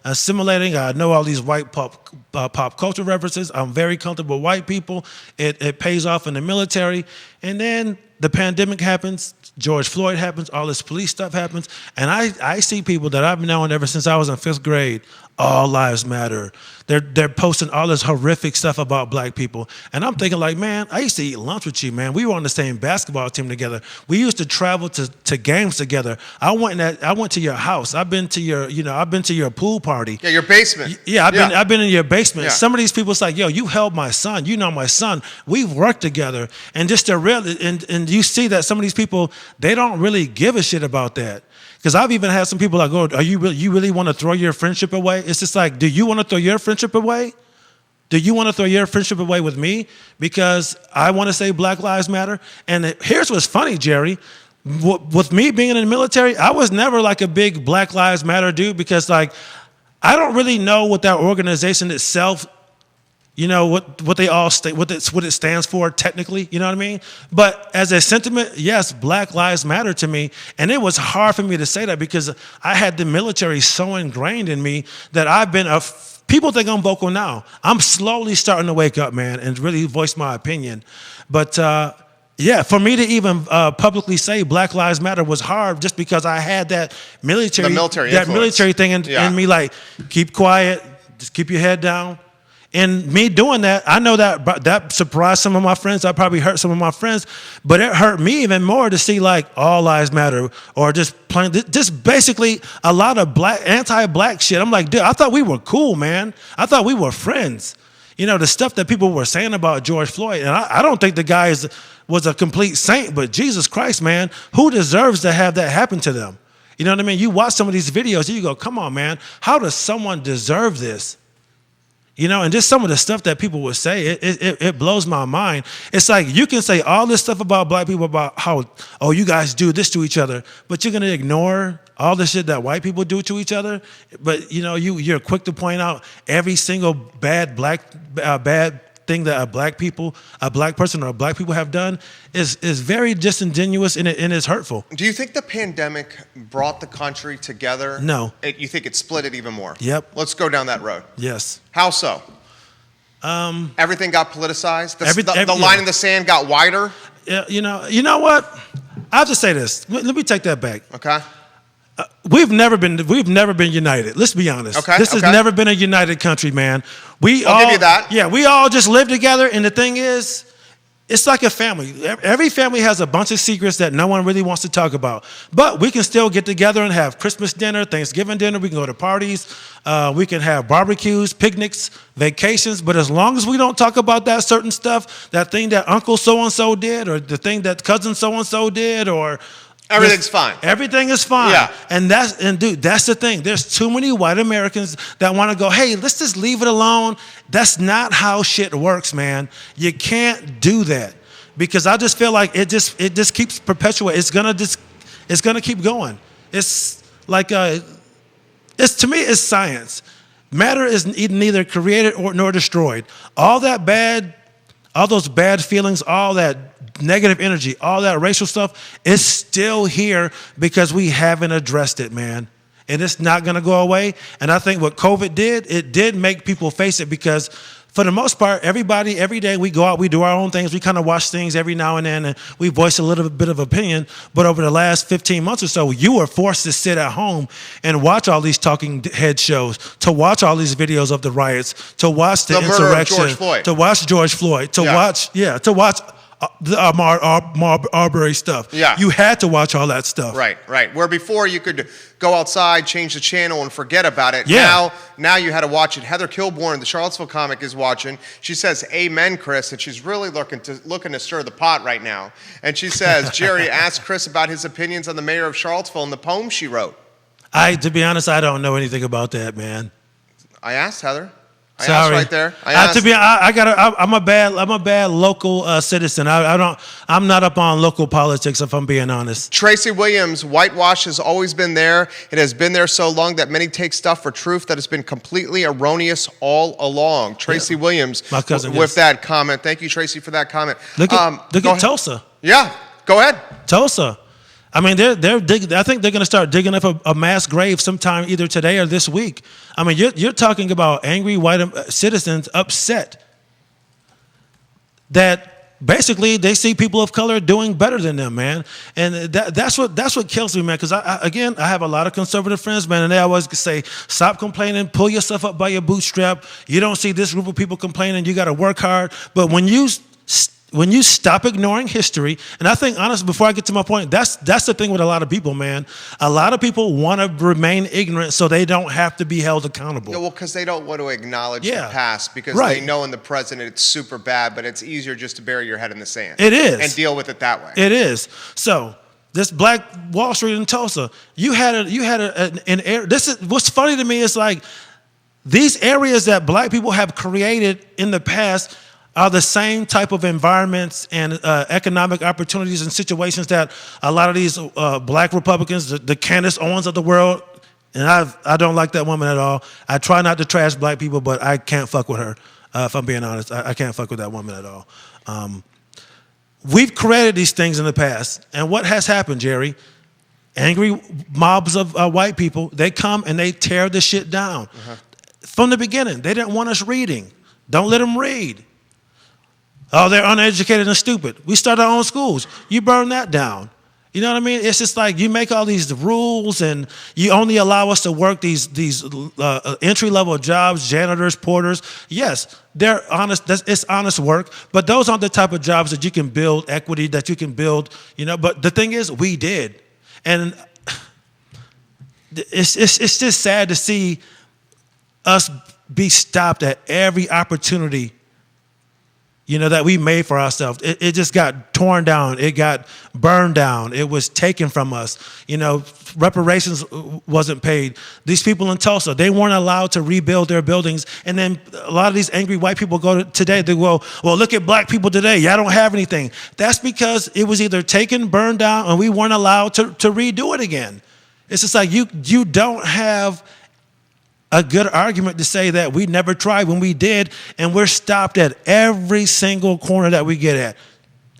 assimilating. I know all these white pop culture references. I'm very comfortable with white people. It pays off in the military. And then the pandemic happens, George Floyd happens, all this police stuff happens, and I see people that I've known ever since I was in 5th grade. All lives matter. They're posting all this horrific stuff about black people. And I'm thinking like, man, I used to eat lunch with you, man. We were on the same basketball team together. We used to travel to games together. I went to your house. I've been to your pool party. Yeah, your basement. Yeah, I've been in your basement. Yeah. Some of these people, it's like, yo, you held my son. You know my son. We've worked together. And just to really, and you see that some of these people, they don't really give a shit about that. Because I've even had some people like, oh, you really want to throw your friendship away? It's just like, do you want to throw your friendship away? Do you want to throw your friendship away with me? Because I want to say Black Lives Matter. And here's what's funny, Jerry. With me being in the military, I was never like a big Black Lives Matter dude because like, I don't really know what that organization itself, what they all what it stands for technically, you know what I mean? But as a sentiment, yes, Black Lives Matter to me. And it was hard for me to say that because I had the military so ingrained in me that I've been people think I'm vocal now. I'm slowly starting to wake up, man, and really voice my opinion. But yeah, for me to even publicly say Black Lives Matter was hard just because I had that military thing in me, like, keep quiet, just keep your head down. And me doing that, I know that surprised some of my friends. That probably hurt some of my friends. But it hurt me even more to see like all lives matter or just basically a lot of anti-black shit. I'm like, dude, I thought we were cool, man. I thought we were friends. The stuff that people were saying about George Floyd. And I don't think the guy was a complete saint, but Jesus Christ, man, who deserves to have that happen to them? You know what I mean? You watch some of these videos and you go, come on, man, how does someone deserve this? And just some of the stuff that people would say, it blows my mind. It's like you can say all this stuff about black people about how, oh, you guys do this to each other, but you're going to ignore all the shit that white people do to each other. But, you're quick to point out every single bad thing that a black person or a black people have done is very disingenuous and it's hurtful. Do you think the pandemic brought the country together? No. You think it split it even more? Yep. Let's go down that road. Yes. How so? Everything got politicized? The line in the sand got wider? Yeah, you know what? I have to say this. Let me take that back. Okay. We've never been united. Let's be honest. Okay. This has never been a united country, man. I'll give you that. Yeah, we all just live together, and the thing is, it's like a family. Every family has a bunch of secrets that no one really wants to talk about. But we can still get together and have Christmas dinner, Thanksgiving dinner. We can go to parties. We can have barbecues, picnics, vacations. But as long as we don't talk about that certain stuff, that thing that Uncle so-and-so did, or the thing that cousin so-and-so did, or everything's fine. Everything is fine. Yeah. And dude, that's the thing. There's too many white Americans that want to go, hey, let's just leave it alone. That's not how shit works, man. You can't do that. Because I just feel like it just keeps perpetuating. It's gonna keep going. It's like to me it's science. Matter is neither created nor destroyed. All those bad feelings, all that negative energy, all that racial stuff is still here because we haven't addressed it, man. And it's not going to go away. And I think what COVID did, it did make people face it because for the most part, everybody, every day we go out, we do our own things. We kind of watch things every now and then and we voice a little bit of opinion. But over the last 15 months or so, you were forced to sit at home and watch all these talking head shows, to watch all these videos of the riots, to watch the insurrection, to watch George Floyd, to watch the Marbury stuff. Yeah. You had to watch all that stuff. Right. Where before you could go outside, change the channel, and forget about it. Yeah. Now you had to watch it. Heather Kilborn, the Charlottesville comic, is watching. She says, "Amen, Chris," and she's really looking to stir the pot right now. And she says, Jerry asked Chris about his opinions on the mayor of Charlottesville and the poem she wrote. To be honest, I don't know anything about that, man. I asked Heather. I asked right there. I'm a bad local citizen. I'm not up on local politics, if I'm being honest. Tracy Williams, whitewash has always been there. It has been there so long that many take stuff for truth that has been completely erroneous all along. Tracy Williams, my cousin, with that comment. Thank you, Tracy, for that comment. Look at Tulsa. Yeah, go ahead. Tulsa. I mean, they're digging. I think they're going to start digging up a mass grave sometime either today or this week. I mean, you're talking about angry white citizens upset that basically they see people of color doing better than them, man. And that's what kills me, man. Because I have a lot of conservative friends, man, and they always say, stop complaining, pull yourself up by your bootstrap. You don't see this group of people complaining. You got to work hard. But when you stop ignoring history, and I think, honestly, before I get to my point, that's the thing with a lot of people, man. A lot of people want to remain ignorant so they don't have to be held accountable. Yeah, well, because they don't want to acknowledge the past, because they know in the present it's super bad, but it's easier just to bury your head in the sand. It is. And deal with it that way. It is. So this Black Wall Street in Tulsa, you had an area. This is what's funny to me is like these areas that black people have created in the past are the same type of environments and economic opportunities and situations that a lot of these black Republicans, the Candace Owens of the world, and I don't like that woman at all. I try not to trash black people, but I can't fuck with her. If I'm being honest, I can't fuck with that woman at all. We've created these things in the past, and what has happened, Jerry? Angry mobs of white people, they come and they tear the shit down. From the beginning, they didn't want us reading. Don't let them read. Oh, they're uneducated and stupid. We started our own schools. You burn that down. You know what I mean? It's just like you make all these rules and you only allow us to work these entry-level jobs, janitors, porters. Yes, they're honest. It's honest work, but those aren't the type of jobs that you can build equity, that you can build, But the thing is, we did. And it's just sad to see us be stopped at every opportunity that we made for ourselves. It just got torn down. It got burned down. It was taken from us. Reparations wasn't paid. These people in Tulsa, they weren't allowed to rebuild their buildings. And then a lot of these angry white people today, they go, well, look at black people today. Y'all don't have anything. That's because it was either taken, burned down, and we weren't allowed to redo it again. It's just like you don't have a good argument to say that we never tried when we did, and we're stopped at every single corner that we get at.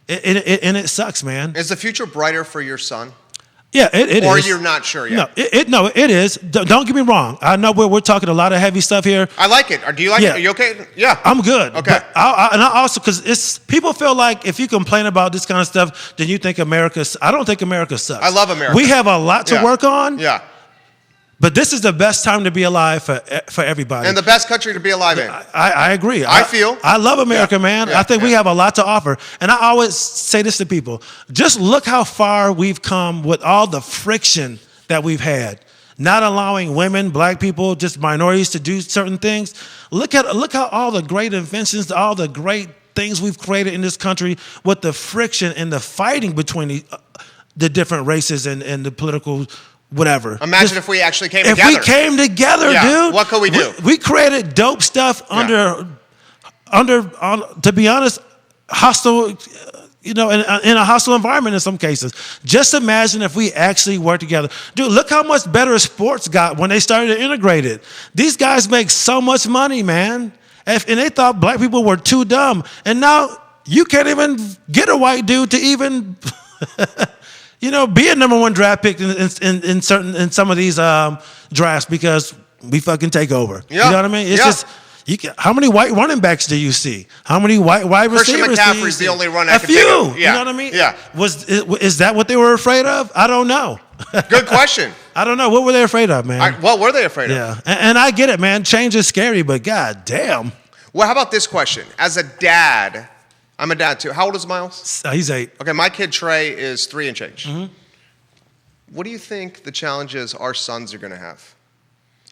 And it sucks, man. Is the future brighter for your son? Yeah, it is. Or you're not sure yet? No, it is. Don't get me wrong. I know we're talking a lot of heavy stuff here. I like it. Do you like it? Are you okay? Yeah. I'm good. Okay. And I also, because people feel like if you complain about this kind of stuff, then you think I don't think America sucks. I love America. We have a lot to work on. Yeah. But this is the best time to be alive for everybody. And the best country to be alive in. I agree. I love America, man. I think we have a lot to offer. And I always say this to people. Just look how far we've come with all the friction that we've had. Not allowing women, black people, just minorities to do certain things. Look how all the great inventions, all the great things we've created in this country with the friction and the fighting between the different races and the political whatever. Imagine if we actually came together. If we came together, dude. What could we do? We created dope stuff under, to be honest, hostile, in a hostile environment in some cases. Just imagine if we actually worked together. Dude, look how much better sports got when they started to integrate it. These guys make so much money, man. And they thought black people were too dumb. And now you can't even get a white dude to even... be a number one draft pick in some of these drafts because we fucking take over. Yeah. You know what I mean? It's just how many white running backs do you see? How many white receivers? Christian McCaffrey's the only run I can think of. Yeah. You know what I mean? Yeah. Is that what they were afraid of? I don't know. Good question. I don't know. What were they afraid of, man? What were they afraid of? Yeah, and I get it, man. Change is scary, but god damn. Well, how about this question? As a dad, I'm a dad too. How old is Miles? He's 8. Okay, my kid Trey is 3 and change. Mm-hmm. What do you think the challenges our sons are going to have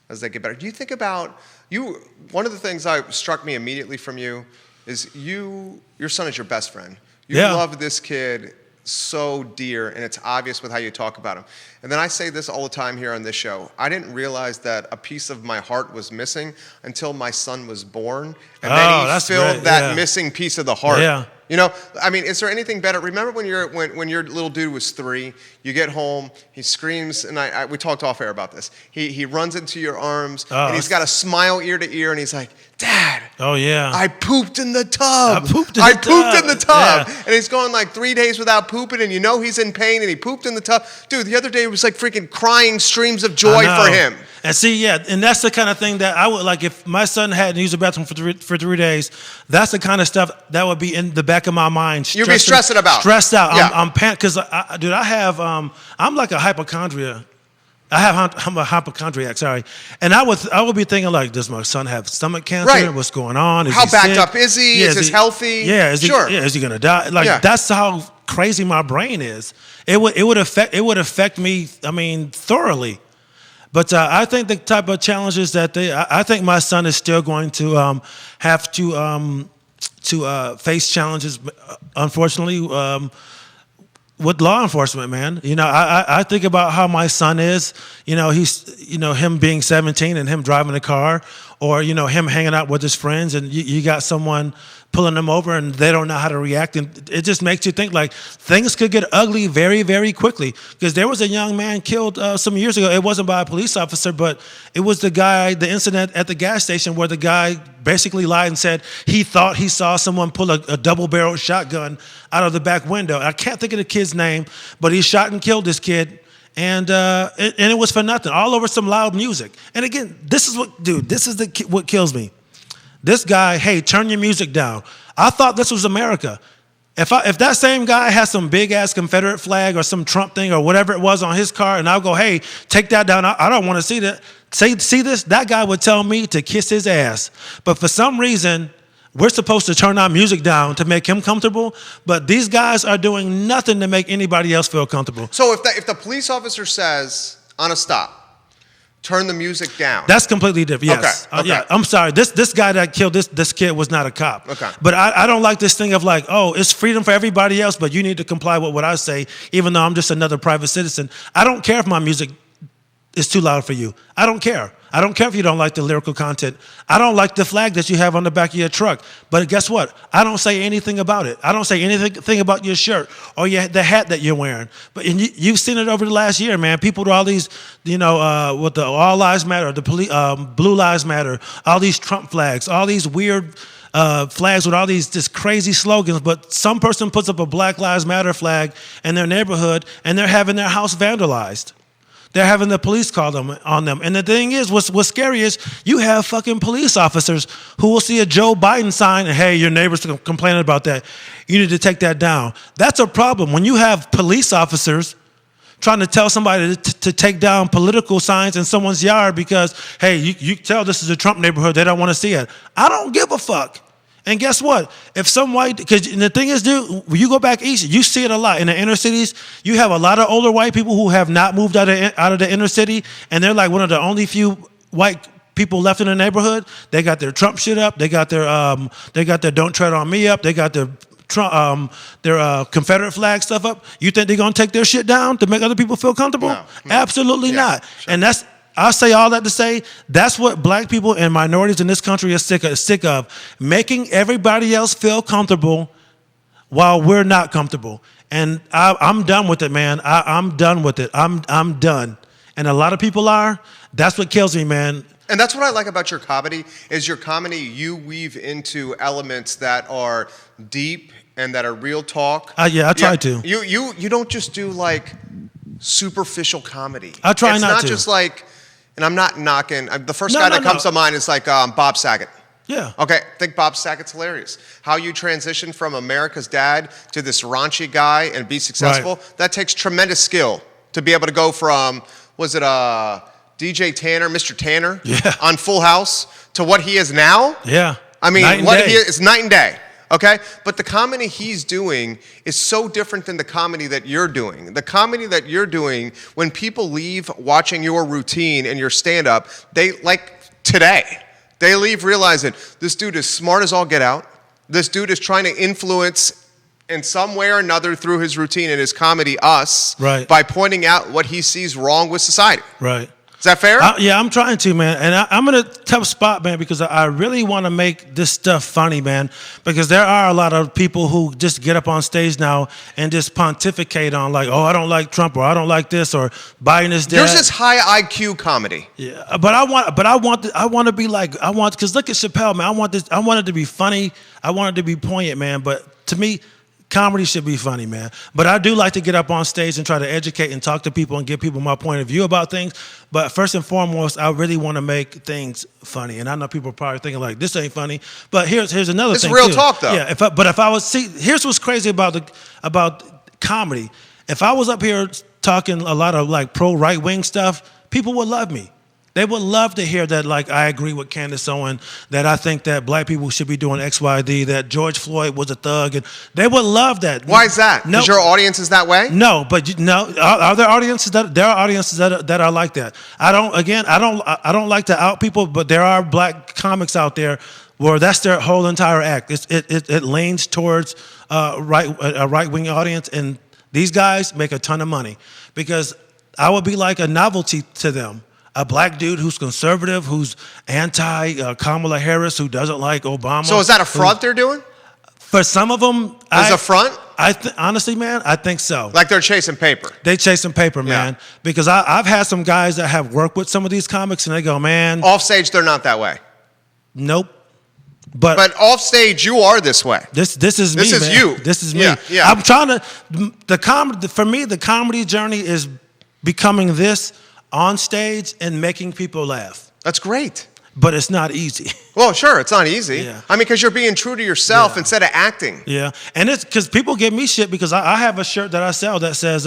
as they get better? Do you think about you? One of the things that struck me immediately from you is your son is your best friend. You love this kid so dear, and it's obvious with how you talk about him. And then I say this all the time here on this show. I didn't realize that a piece of my heart was missing until my son was born, and then he filled that missing piece of the heart. Yeah. You know, I mean, is there anything better? Remember when your little dude was 3, you get home, he screams, and we talked off air about this. He runs into your arms, and he's got a smile ear to ear, and he's like, Dad. Oh, yeah. I pooped in the tub. I pooped in the tub. Yeah. And he's going like 3 days without pooping, and you know he's in pain, and he pooped in the tub. Dude, the other day it was like freaking crying streams of joy for him. And see, yeah, and that's the kind of thing that I would like if my son hadn't used the bathroom for 3 days. That's the kind of stuff that would be in the back of my mind. You'd be stressing about. Stressed out. Yeah. I'm because dude, I have I'm like a hypochondria. I'm a hypochondriac, sorry. And I would be thinking like, does my son have stomach cancer? Right. What's going on? How backed up is he? Is he healthy? Yeah, is he gonna die? Like that's how crazy my brain is. It would affect me. I mean, thoroughly. But I think the type of challenges that I think my son is still going to have to face challenges, unfortunately, with law enforcement, man. You know, I think about how my son is, you know, him being 17 and him driving a car, or, you know, him hanging out with his friends, and you got someone pulling them over and they don't know how to react. And it just makes you think like things could get ugly very, very quickly. Because there was a young man killed some years ago. It wasn't by a police officer, but it was the incident at the gas station where the guy basically lied and said he thought he saw someone pull a double-barreled shotgun out of the back window. I can't think of the kid's name, but he shot and killed this kid. And it was for nothing, all over some loud music. And again, this is what kills me. This guy, hey, turn your music down. I thought this was America. If that same guy has some big ass Confederate flag or some Trump thing or whatever it was on his car, and I'll go, hey, take that down. I don't want to see that. See this? That guy would tell me to kiss his ass. But for some reason, we're supposed to turn our music down to make him comfortable, but these guys are doing nothing to make anybody else feel comfortable. So if the police officer says on a stop, turn the music down. That's completely different. Yes. Okay. Yeah. I'm sorry. This guy that killed this kid was not a cop. Okay. But I don't like this thing of like, oh, it's freedom for everybody else, but you need to comply with what I say, even though I'm just another private citizen. I don't care if my music is too loud for you. I don't care. I don't care if you don't like the lyrical content. I don't like the flag that you have on the back of your truck. But guess what? I don't say anything about it. I don't say anything about your shirt or the hat that you're wearing. But you've seen it over the last year, man. People with all these, with the All Lives Matter, the Blue Lives Matter, all these Trump flags, all these weird flags with all these just crazy slogans. But some person puts up a Black Lives Matter flag in their neighborhood and they're having their house vandalized. They're having the police call them on them. And the thing is, what's scary is you have fucking police officers who will see a Joe Biden sign and, hey, your neighbor's complaining about that. You need to take that down. That's a problem. When you have police officers trying to tell somebody to take down political signs in someone's yard because, hey, you tell this is a Trump neighborhood, they don't want to see it. I don't give a fuck. And guess what? If some white, because the thing is, dude, when you go back east, you see it a lot. In the inner cities, you have a lot of older white people who have not moved out of the inner city, and they're like one of the only few white people left in the neighborhood. They got their Trump shit up. They got their Don't Tread on Me up. They got their Confederate flag stuff up. You think they're gonna take their shit down to make other people feel comfortable? No. Absolutely not. Sure. And I say all that to say that's what black people and minorities in this country are sick of, making everybody else feel comfortable while we're not comfortable. And I'm done with it, man. I'm done with it. I'm done. And a lot of people are. That's what kills me, man. And that's what I like about your comedy, is your comedy, you weave into elements that are deep and that are real talk. I try to. You don't just do like superficial comedy. I try not to. It's not just like, and I'm not knocking, the first guy that comes to mind is like Bob Saget. Yeah. Okay, I think Bob Saget's hilarious. How you transition from America's Dad to this raunchy guy and be successful, that takes tremendous skill to be able to go from, was it DJ Tanner, Mr. Tanner on Full House to what he is now? Yeah. I mean, what he is night and day. Okay? But the comedy he's doing is so different than the comedy that you're doing. The comedy that you're doing, when people leave watching your routine and your stand-up, they, like today, they leave realizing this dude is smart as all get out. This dude is trying to influence in some way or another through his routine and his comedy us by pointing out what he sees wrong with society. Right. Is that fair? Yeah, I'm trying to, man. And I'm in a tough spot, man, because I really want to make this stuff funny, man, because there are a lot of people who just get up on stage now and just pontificate on like, oh, I don't like Trump, or I don't like this, or Biden is dead. Yours is high IQ comedy. Yeah, but I want to be like, because look at Chappelle, man. I want it to be funny. I want it to be poignant, man. But to me, comedy should be funny, man. But I do like to get up on stage and try to educate and talk to people and give people my point of view about things. But first and foremost, I really want to make things funny. And I know people are probably thinking like, this ain't funny. But here's another thing. It's real talk, though. Yeah. Here's what's crazy about comedy. If I was up here talking a lot of like pro right wing stuff, people would love me. They would love to hear that, like, I agree with Candace Owen, that I think that black people should be doing X, Y, D, that George Floyd was a thug, and they would love that. Why is that? Because your audience is that way? No, but are there audiences there are audiences that are like that? I don't like to out people, but there are black comics out there where that's their whole entire act. It leans towards a right-wing audience, and these guys make a ton of money because I would be like a novelty to them. A black dude who's conservative, who's anti-Kamala Harris, who doesn't like Obama. So is that a front they're doing? For some of them. As a front? Honestly, man, I think so. Like they're chasing paper? They chasing paper, man. Yeah. Because I've had some guys that have worked with some of these comics, and they go, man. Off stage, they're not that way? Nope. But off stage, you are this way. This is me, This is man. you. This is me. Yeah. I'm trying to, for me, the comedy journey is becoming this on stage and making people laugh. That's great. But it's not easy. Well, sure, it's not easy. Yeah. I mean, because you're being true to yourself instead of acting. Yeah, and it's because people give me shit because I have a shirt that I sell that says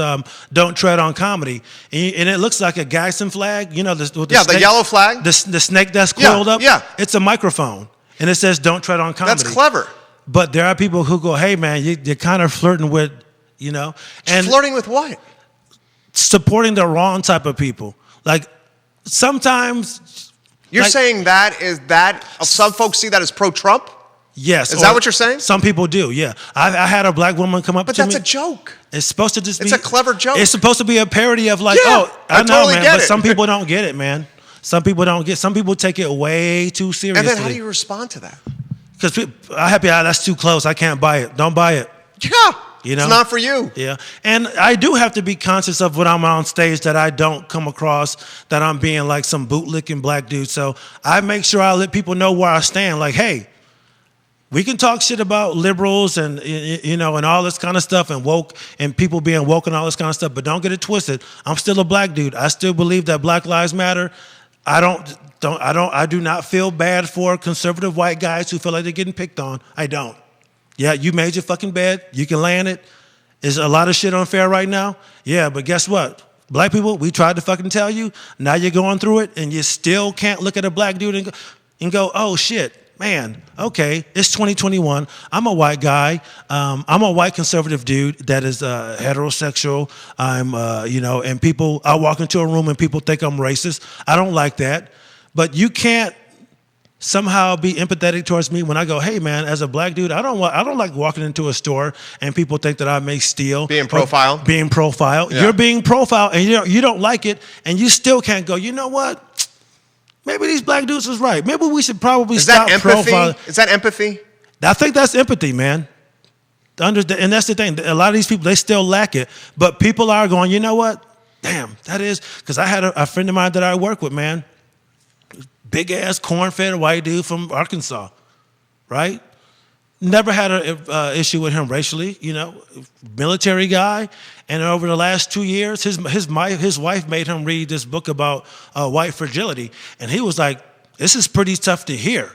"Don't tread on comedy," and it looks like a Gadsden flag. You know, the snake, the yellow flag, the snake that's coiled up. Yeah, it's a microphone, and it says "Don't tread on comedy." That's clever. But there are people who go, "Hey, man, you're kind of flirting with, you know," and flirting with what? Supporting the wrong type of people. Like sometimes you're saying that some folks see that as pro-Trump? Yes. Is that what you're saying? Some people do, yeah. I had a black woman come up to me. But that's a joke. It's supposed to just be. It's a clever joke. It's supposed to be a parody of like, I know, totally man, get but it. some people don't get it, man. Some people take it way too seriously. And then how do you respond to that? Because that's too close. I can't buy it. Don't buy it. Yeah. You know? It's not for you. Yeah. And I do have to be conscious of when I'm on stage that I don't come across that I'm being like some bootlicking black dude. So I make sure I let people know where I stand. Like, hey, we can talk shit about liberals and, you know, and all this kind of stuff and woke and people being woke and all this kind of stuff, but don't get it twisted. I'm still a black dude. I still believe that Black Lives Matter. I do not feel bad for conservative white guys who feel like they're getting picked on. I don't. Yeah, you made your fucking bed. You can lay in it. Is a lot of shit unfair right now? Yeah, but guess what? Black people, we tried to fucking tell you. Now you're going through it, and you still can't look at a black dude and go, oh, shit, man, okay, it's 2021. I'm a white guy. I'm a white conservative dude that is heterosexual. I'm, and people, I walk into a room and people think I'm racist. I don't like that. But you can't somehow be empathetic towards me when I go, hey man, as a black dude, I don't like walking into a store and people think that I may steal. Being profiled. Yeah. You're being profiled and you don't like it, and you still can't go, you know what? Maybe these black dudes was right. Maybe we should probably stop profiling. Is that empathy? I think that's empathy, man. And that's the thing. A lot of these people, they still lack it. But people are going, you know what? Damn, that is, because I had a friend of mine that I work with, man. Big ass corn-fed white dude from Arkansas, right? Never had an issue with him racially, you know, military guy. And over the last 2 years, his wife made him read this book about white fragility. And he was like, this is pretty tough to hear.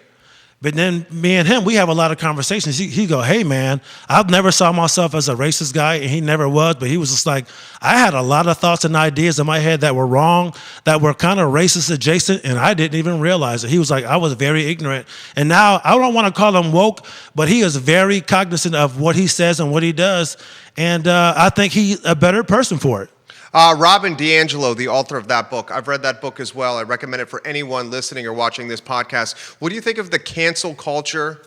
But then me and him, we have a lot of conversations. He go, hey, man, I've never saw myself as a racist guy, and he never was. But he was just like, I had a lot of thoughts and ideas in my head that were wrong, that were kind of racist adjacent, and I didn't even realize it. He was like, I was very ignorant. And now I don't want to call him woke, but he is very cognizant of what he says and what he does. And I think he's a better person for it. Robin DiAngelo, the author of that book. I've read that book as well. I recommend it for anyone listening or watching this podcast. What do you think of the cancel culture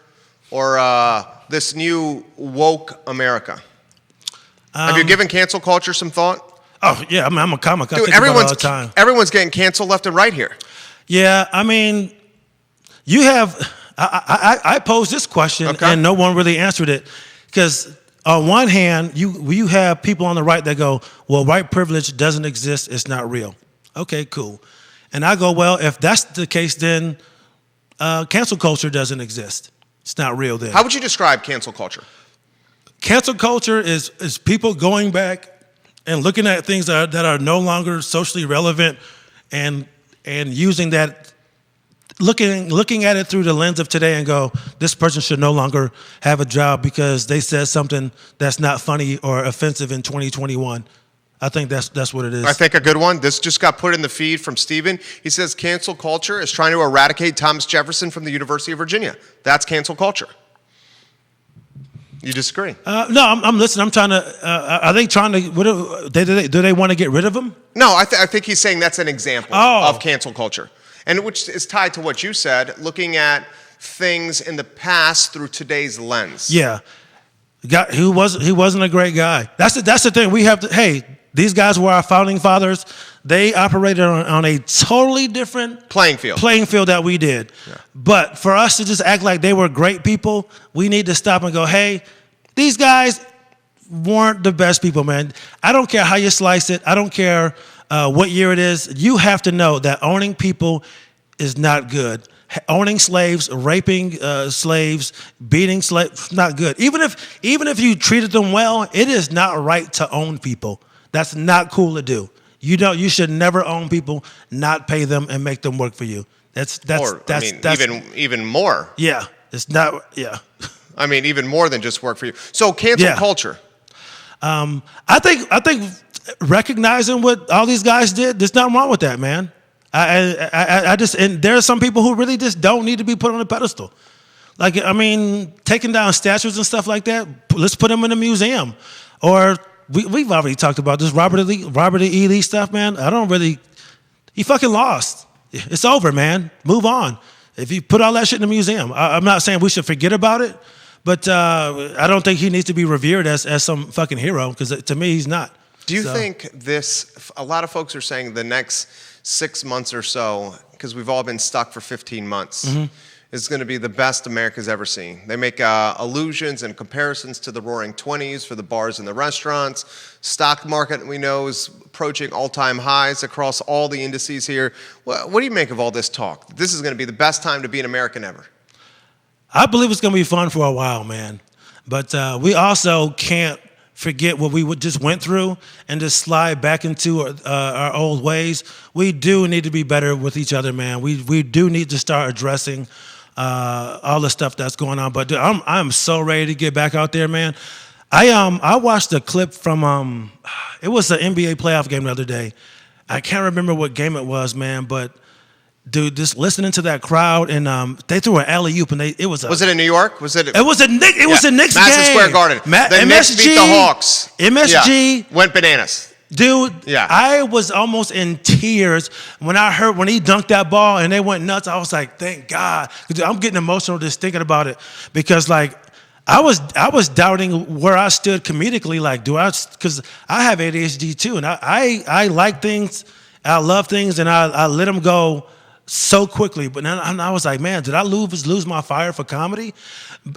or this new woke America? Have you given cancel culture some thought? Oh, yeah, I'm a comic. I Dude, think about it all the time. Everyone's getting canceled left and right here. Yeah, I mean, you have... I posed this question, and no one really answered it. Because on one hand, you have people on the right that go, well, white privilege doesn't exist. It's not real. Okay, cool. And I go, well, if that's the case, then cancel culture doesn't exist. It's not real then. How would you describe cancel culture? Cancel culture is people going back and looking at things that are no longer socially relevant and using that, looking at it through the lens of today and go, this person should no longer have a job because they said something that's not funny or offensive in 2021. I think that's what it is. I think a good one. This just got put in the feed from Steven. He says cancel culture is trying to eradicate Thomas Jefferson from the University of Virginia. That's cancel culture. You disagree? No, I'm listening. I'm trying to. Are they trying to? Do they want to get rid of him? No, I think he's saying that's an example of cancel culture, and which is tied to what you said, looking at things in the past through today's lens. Yeah, he wasn't a great guy. That's the thing. We have to. Hey, these guys were our founding fathers. They operated on a totally different playing field that we did. Yeah. But for us to just act like they were great people, we need to stop and go, hey, these guys weren't the best people, man. I don't care how you slice it. I don't care what year it is. You have to know that owning people is not good. Owning slaves, raping slaves, beating slaves, not good. Even if you treated them well, it is not right to own people. That's not cool to do. You should never own people, not pay them, and make them work for you. That's even more. Yeah, it's not. Yeah, I mean, even more than just work for you. So cancel culture. I think recognizing what all these guys did, there's nothing wrong with that, man. I just, and there are some people who really just don't need to be put on a pedestal. Like, I mean, taking down statues and stuff like that. Let's put them in a museum, or. We've already talked about this Robert E. Lee stuff, man. He fucking lost. It's over, man. Move on. If you put all that shit in a museum, I'm not saying we should forget about it, but I don't think he needs to be revered as some fucking hero, because to me, he's not. Do you think a lot of folks are saying the next 6 months or so, because we've all been stuck for 15 months, is going to be the best America's ever seen. They make allusions and comparisons to the Roaring '20s for the bars and the restaurants. Stock market, we know, is approaching all-time highs across all the indices here. What do you make of all this talk? This is going to be the best time to be an American ever. I believe it's going to be fun for a while, man. But we also can't forget what we just went through and just slide back into our old ways. We do need to be better with each other, man. We do need to start addressing all the stuff that's going on. But dude, I'm so ready to get back out there, man. I watched a clip from it was an NBA playoff game the other day. I can't remember what game it was, man, but dude, just listening to that crowd, and they threw an alley-oop, and was it in New York? Was a Knicks game. Madison Square Garden. The Knicks beat the Hawks. MSG went bananas. Dude, I was almost in tears when he dunked that ball and they went nuts. I was like, thank God. I'm getting emotional just thinking about it, because like I was doubting where I stood comedically. Like, because I have ADHD too, and I like things, I love things, and I let them go so quickly. But then I was like, man, did I lose my fire for comedy?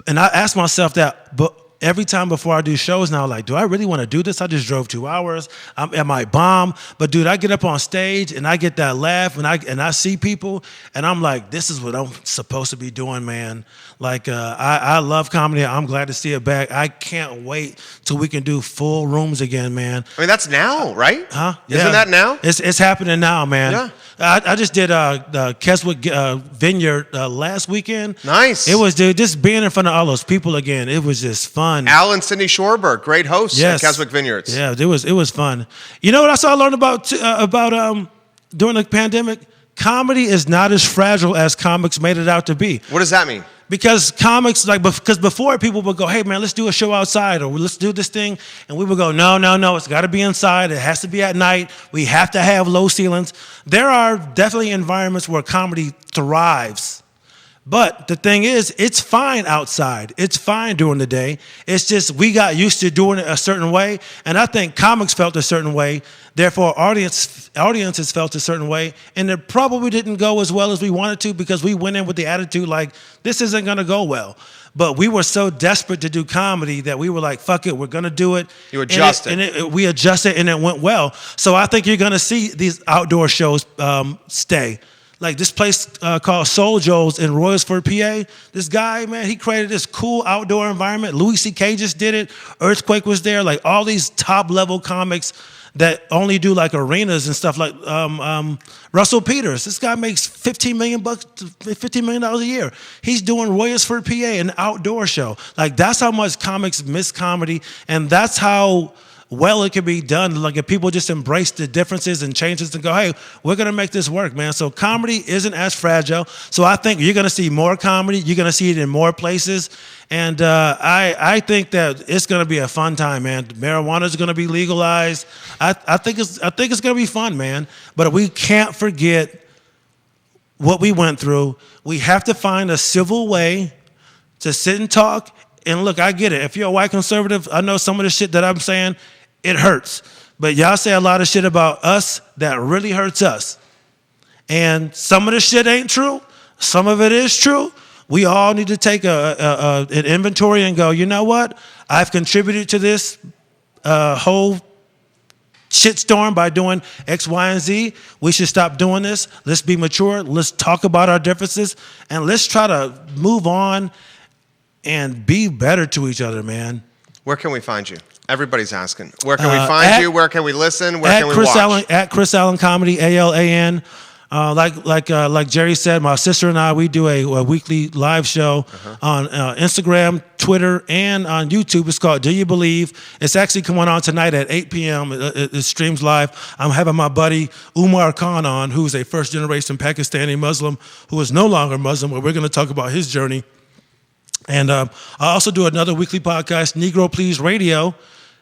And I asked myself that, but every time before I do shows now, like, do I really want to do this? I just drove 2 hours. I might bomb. But dude, I get up on stage and I get that laugh, and I see people, and I'm like, this is what I'm supposed to be doing, man. Like, I love comedy. I'm glad to see it back. I can't wait till we can do full rooms again, man. I mean, that's now, right? Huh? Isn't that now? It's happening now, man. Yeah. I just did the Keswick Vineyard last weekend. Nice. It was, dude, just being in front of all those people again. It was just fun. Al and Cindy Schwarber, great hosts at Keswick Vineyards. Yeah, it was fun. You know what I learned about during the pandemic? Comedy is not as fragile as comics made it out to be. What does that mean? Because comics, because before people would go, hey man, let's do a show outside, or let's do this thing, and we would go, no, it's got to be inside. It has to be at night. We have to have low ceilings. There are definitely environments where comedy thrives, But the thing is, it's fine outside. It's fine during the day. It's just we got used to doing it a certain way, and I think comics felt a certain way. Therefore, audiences felt a certain way, and it probably didn't go as well as we wanted to because we went in with the attitude like this isn't going to go well. But we were so desperate to do comedy that we were like, fuck it, we're going to do it. You adjusted. We adjusted, and it went well. So I think you're going to see these outdoor shows stay. Like this place called Soul Joe's in Royersford, PA. This guy, man, he created this cool outdoor environment. Louis C.K. just did it. Earthquake was there. Like all these top-level comics that only do like arenas and stuff like Russell Peters. This guy makes $15 million a year. He's doing Royersford, PA, an outdoor show. Like that's how much comics miss comedy, and that's how well it can be done. Like if people just embrace the differences and changes and go, hey, we're going to make this work, man. So comedy isn't as fragile. So I think you're going to see more comedy. You're going to see it in more places. And I think that it's going to be a fun time, man. Marijuana is going to be legalized. I think it's going to be fun, man. But we can't forget what we went through. We have to find a civil way to sit and talk. And look, I get it. If you're a white conservative, I know some of the shit that I'm saying, it hurts. But y'all say a lot of shit about us that really hurts us. And some of the shit ain't true. Some of it is true. We all need to take an inventory and go, you know what? I've contributed to this whole shitstorm by doing X, Y, and Z. We should stop doing this. Let's be mature. Let's talk about our differences. And let's try to move on and be better to each other, man. Where can we find you? Everybody's asking. Where can we find you? Where can we listen? Where can we watch? At Chris Allen Comedy, ALAN. Like Jerry said, my sister and I, we do a weekly live show on Instagram, Twitter, and on YouTube. It's called Do You Believe? It's actually coming on tonight at 8 p.m. It streams live. I'm having my buddy Umar Khan on, who's a first-generation Pakistani Muslim who is no longer Muslim, but we're going to talk about his journey. And I also do another weekly podcast, Negro Please Radio.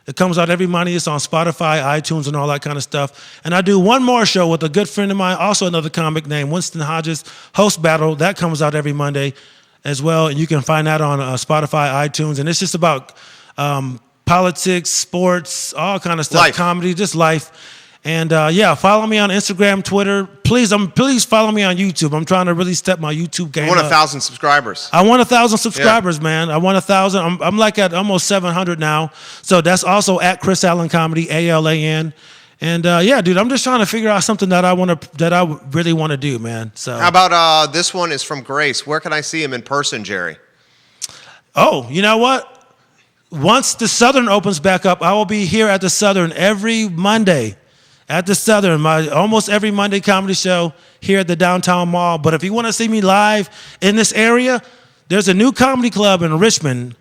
It comes out every Monday. It's on Spotify, iTunes, and all that kind of stuff. And I do one more show with a good friend of mine, also another comic named Winston Hodges, Host Battle. That comes out every Monday as well. And you can find that on Spotify, iTunes. And it's just about politics, sports, all kind of stuff, life. Comedy, just life. And follow me on Instagram, Twitter. Please follow me on YouTube. I'm trying to really step my YouTube game up. You want 1,000 subscribers. I want 1,000 subscribers, man. I want 1,000. I'm like at almost 700 now. So that's also at Chris Allen Comedy, ALAN. And dude, I'm just trying to figure out something that I really want to do, man. So how about this one is from Grace. Where can I see him in person, Jerry? Oh, you know what? Once the Southern opens back up, I will be here at the Southern every Monday. At the Southern, my almost every Monday comedy show here at the Downtown Mall. But if you want to see me live in this area, there's a new comedy club in Richmond.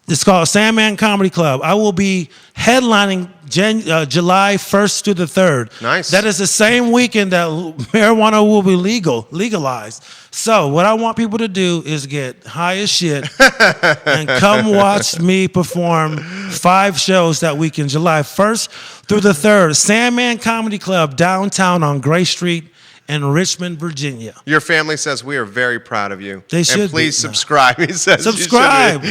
It's called Sandman Comedy Club. I will be headlining July 1st to the 3rd. Nice. That is the same weekend that marijuana will be legalized. So what I want people to do is get high as shit and come watch me perform 5 shows that weekend, July 1st through the 3rd. Sandman Comedy Club, downtown on Gray Street in Richmond, Virginia. Your family says we are very proud of you. They should. And please subscribe. He says subscribe.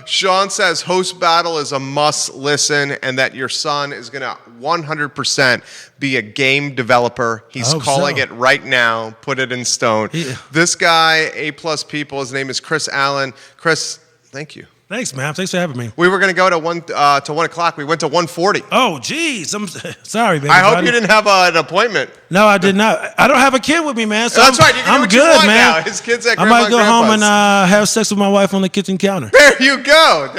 Sean says Host Battle is a must listen, and that your son is going to 100% be a game developer. He's calling it right now. Put it in stone. Yeah. This guy, A+ people. His name is Chris Allen. Chris, thank you. Thanks, man. Thanks for having me. We were going to go to 1 o'clock. We went to 1:40. Oh, geez. I'm sorry, baby. I hope you didn't have an appointment. No, I did not. I don't have a kid with me, man. So that's right. You can do what good, you want man. Now. His kid's at I might go home and have sex with my wife on the kitchen counter. There you go.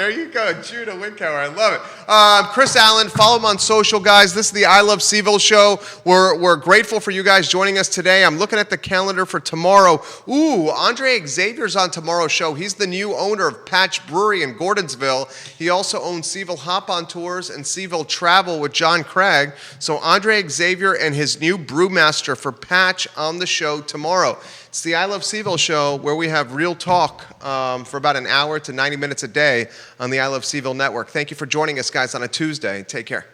Judah Winkower. I love it. Chris Allen, follow him on social, guys. This is the I Love CVille Show. We're grateful for you guys joining us today. I'm looking at the calendar for tomorrow. Ooh, Andre Xavier's on tomorrow's show. He's the new owner of Patch Brewery in Gordonsville. He also owns CVille Hop On Tours and CVille Travel with John Craig. So Andre Xavier and his new brewmaster for Patch on the show tomorrow. It's the I Love CVille Show, where we have real talk for about an hour to 90 minutes a day on the I Love CVille Network. Thank you for joining us, guys, on a Tuesday. Take care.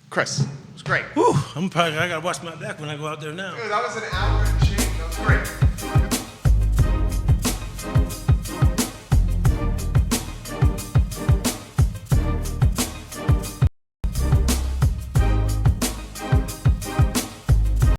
Chris, it was great. Whew, I got to watch my back when I go out there now. Dude, that was an hour and change. That was great.